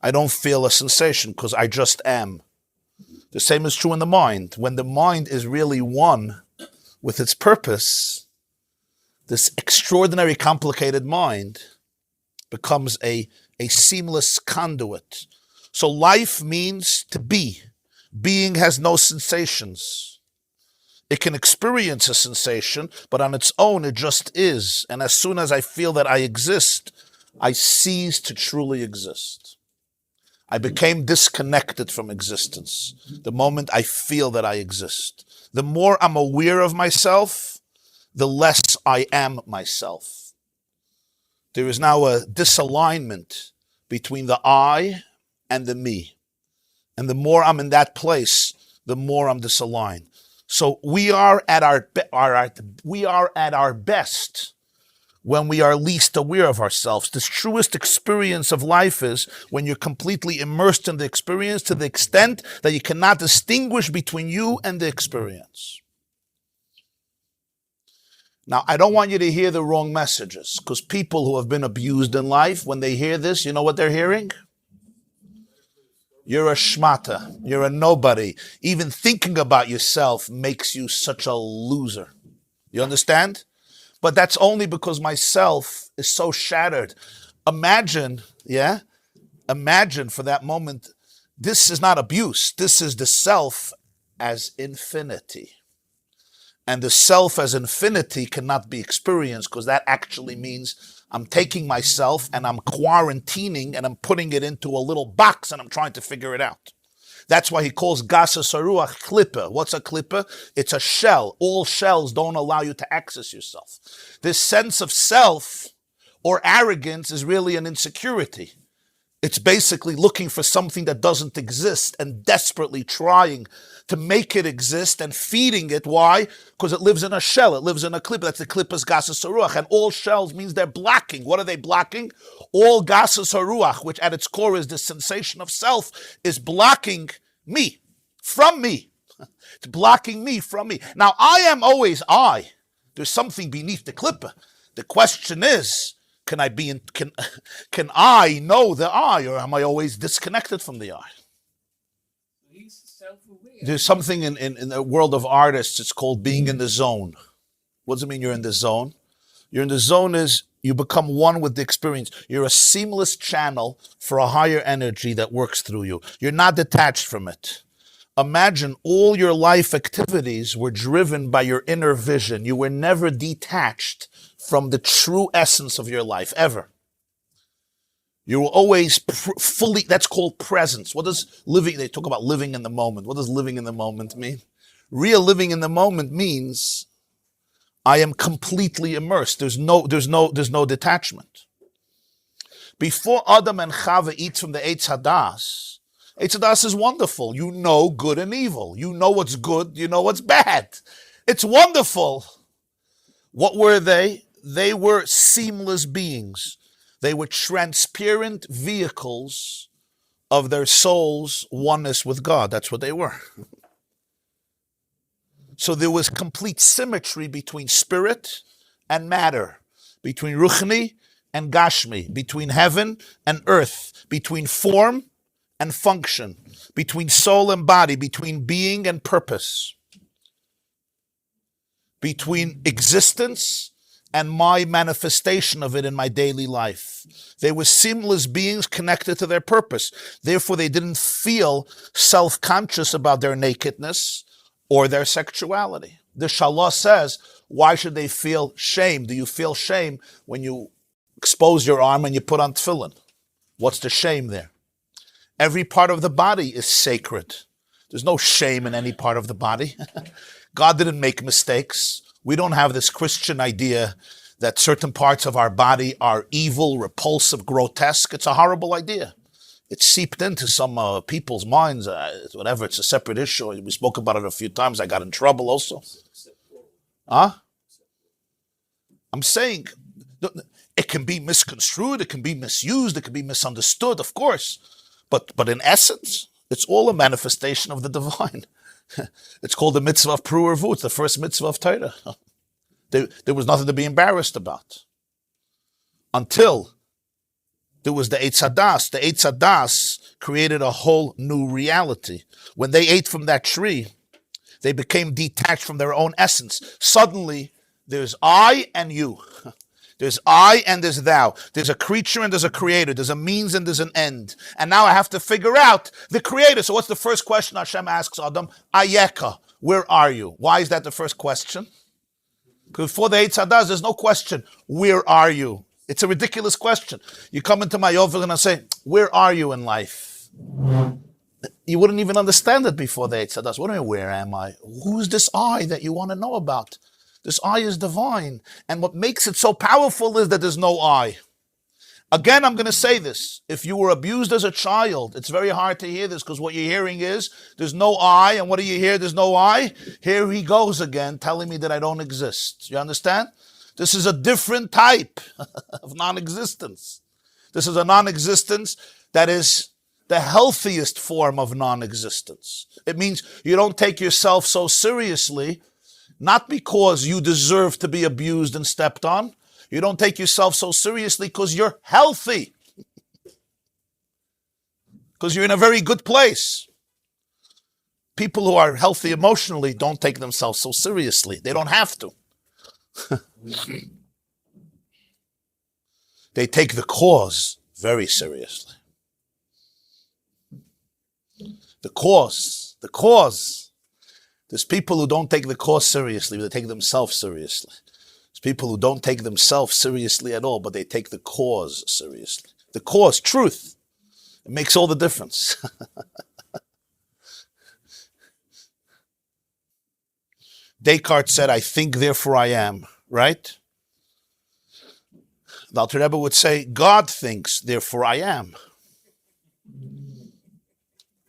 I don't feel a sensation because I just am. The same is true in the mind. When the mind is really one with its purpose, this extraordinary complicated mind becomes a seamless conduit. So life means to be. Being has no sensations. It can experience a sensation, but on its own it just is. And as soon as I feel that I exist, I cease to truly exist. I became disconnected from existence the moment I feel that I exist. The more I'm aware of myself, the less I am myself. There is now a disalignment between the I and the me. And the more I'm in that place, the more I'm disaligned. So we are at our best when we are least aware of ourselves. The truest experience of life is when you're completely immersed in the experience to the extent that you cannot distinguish between you and the experience. Now, I don't want you to hear the wrong messages, because people who have been abused in life, when they hear this, you know what they're hearing? You're a shmata. You're a nobody. Even thinking about yourself makes you such a loser. You understand? But that's only because my self is so shattered. Imagine for that moment, this is not abuse. This is the self as infinity. And the self as infinity cannot be experienced, because that actually means I'm taking myself and I'm quarantining and I'm putting it into a little box and I'm trying to figure it out. That's why he calls Gasa Saruach klipa. What's a klipa? It's a shell. All shells don't allow you to access yourself. This sense of self or arrogance is really an insecurity. It's basically looking for something that doesn't exist and desperately trying to make it exist and feeding it. Why? Because it lives in a shell. It lives in a klipa. That's the klipa's Gasas Haruach. And all shells means they're blocking. What are they blocking? All Gasas Haruach, which at its core is the sensation of self, is blocking me from me. It's blocking me from me. Now, I am always I. There's something beneath the klipa. The question is, can I know the I, or am I always disconnected from the I? He's self-aware. There's something in the world of artists, it's called being in the zone. What does it mean you're in the zone? You're in the zone is you become one with the experience. You're a seamless channel for a higher energy that works through you. You're not detached from it. Imagine all your life activities were driven by your inner vision. You were never detached from the true essence of your life, ever. You were always fully, that's called presence. What does living, they talk about living in the moment. What does living in the moment mean? Real living in the moment means I am completely immersed. There's no detachment. Before Adam and Chava eat from the Eitz Hadas is wonderful. You know good and evil. You know what's good, you know what's bad. It's wonderful. What were they? They were seamless beings. They were transparent vehicles of their soul's oneness with God. That's what they were. So there was complete symmetry between spirit and matter, between Ruchni and Gashmi, between heaven and earth, between form and function, between soul and body, between being and purpose, between existence and my manifestation of it in my daily life. They were seamless beings connected to their purpose. Therefore, they didn't feel self-conscious about their nakedness or their sexuality. The Shalah says, why should they feel shame? Do you feel shame when you expose your arm and you put on tefillin? What's the shame there? Every part of the body is sacred. There's no shame in any part of the body. God didn't make mistakes. We don't have this Christian idea that certain parts of our body are evil, repulsive, grotesque. It's a horrible idea. It's seeped into some people's minds. Whatever, it's a separate issue. We spoke about it a few times. I got in trouble also. Huh? I'm saying it can be misconstrued, it can be misused, it can be misunderstood, of course. But in essence, it's all a manifestation of the divine. It's called the mitzvah of Pru Urvu. It's the first mitzvah of Torah. There was nothing to be embarrassed about. until there was the Eitz Hadas. The Eitz Hadas created a whole new reality. When they ate from that tree, they became detached from their own essence. Suddenly, there's I and you. There's I and there's thou. There's a creature and there's a creator. There's a means and there's an end. And now I have to figure out the creator. So what's the first question Hashem asks Adam? Ayeka, where are you? Why is that the first question? Because before the Eitz Hadas, there's no question, where are you? It's a ridiculous question. You come into my yovel and I say, where are you in life? You wouldn't even understand it before the Eitz Hadas. What do you mean, where am I? Who's this I that you want to know about? This I is divine. And what makes it so powerful is that there's no I. Again, I'm going to say this. If you were abused as a child, it's very hard to hear this because what you're hearing is there's no I. And what do you hear? There's no I. Here he goes again telling me that I don't exist. You understand? This is a different type of non-existence. This is a non-existence that is the healthiest form of non-existence. It means you don't take yourself so seriously, not because you deserve to be abused and stepped on. You don't take yourself so seriously because you're healthy. Because you're in a very good place. People who are healthy emotionally don't take themselves so seriously. They don't have to. They take the cause very seriously. The cause. There's people who don't take the cause seriously, but they take themselves seriously. There's people who don't take themselves seriously at all, but they take the cause seriously. The cause, truth. It makes all the difference. Descartes said, I think, therefore I am, right? The Alter Rebbe would say, God thinks, therefore I am.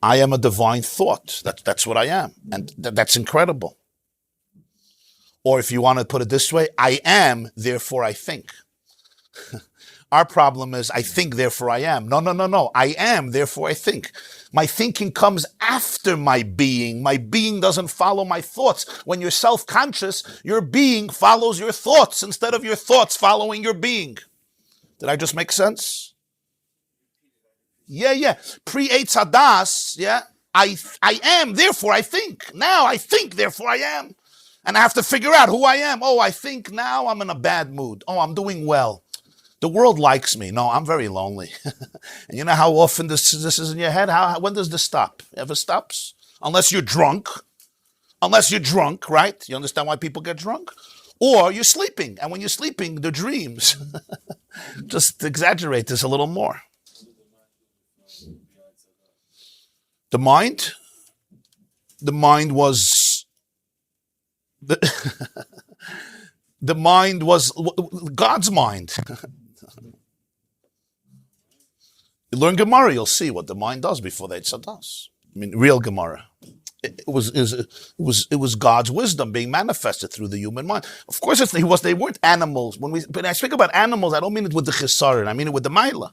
I am a divine thought. That's what I am. And that's incredible. Or if you want to put it this way, I am, therefore I think. Our problem is, I think, therefore I am. No. I am, therefore I think. My thinking comes after my being. My being doesn't follow my thoughts. When you're self-conscious, your being follows your thoughts instead of your thoughts following your being. Did I just make sense? Yeah. Pre-Eitz Hadas, yeah. I am, therefore I think. Now I think, therefore I am. And I have to figure out who I am. Oh, I think now I'm in a bad mood. Oh, I'm doing well. The world likes me. No, I'm very lonely. And you know how often this is in your head? When does this stop? It ever stops? Unless you're drunk. Right? You understand why people get drunk? Or you're sleeping. And when you're sleeping, the dreams. Just exaggerate this a little more. The mind was the mind was God's mind. You learn Gemara, you'll see what the mind does before the Eitz Hadas. I mean, real Gemara. It was God's wisdom being manifested through the human mind. Of course, they weren't animals. When I speak about animals, I don't mean it with the chesaron. I mean it with the maila.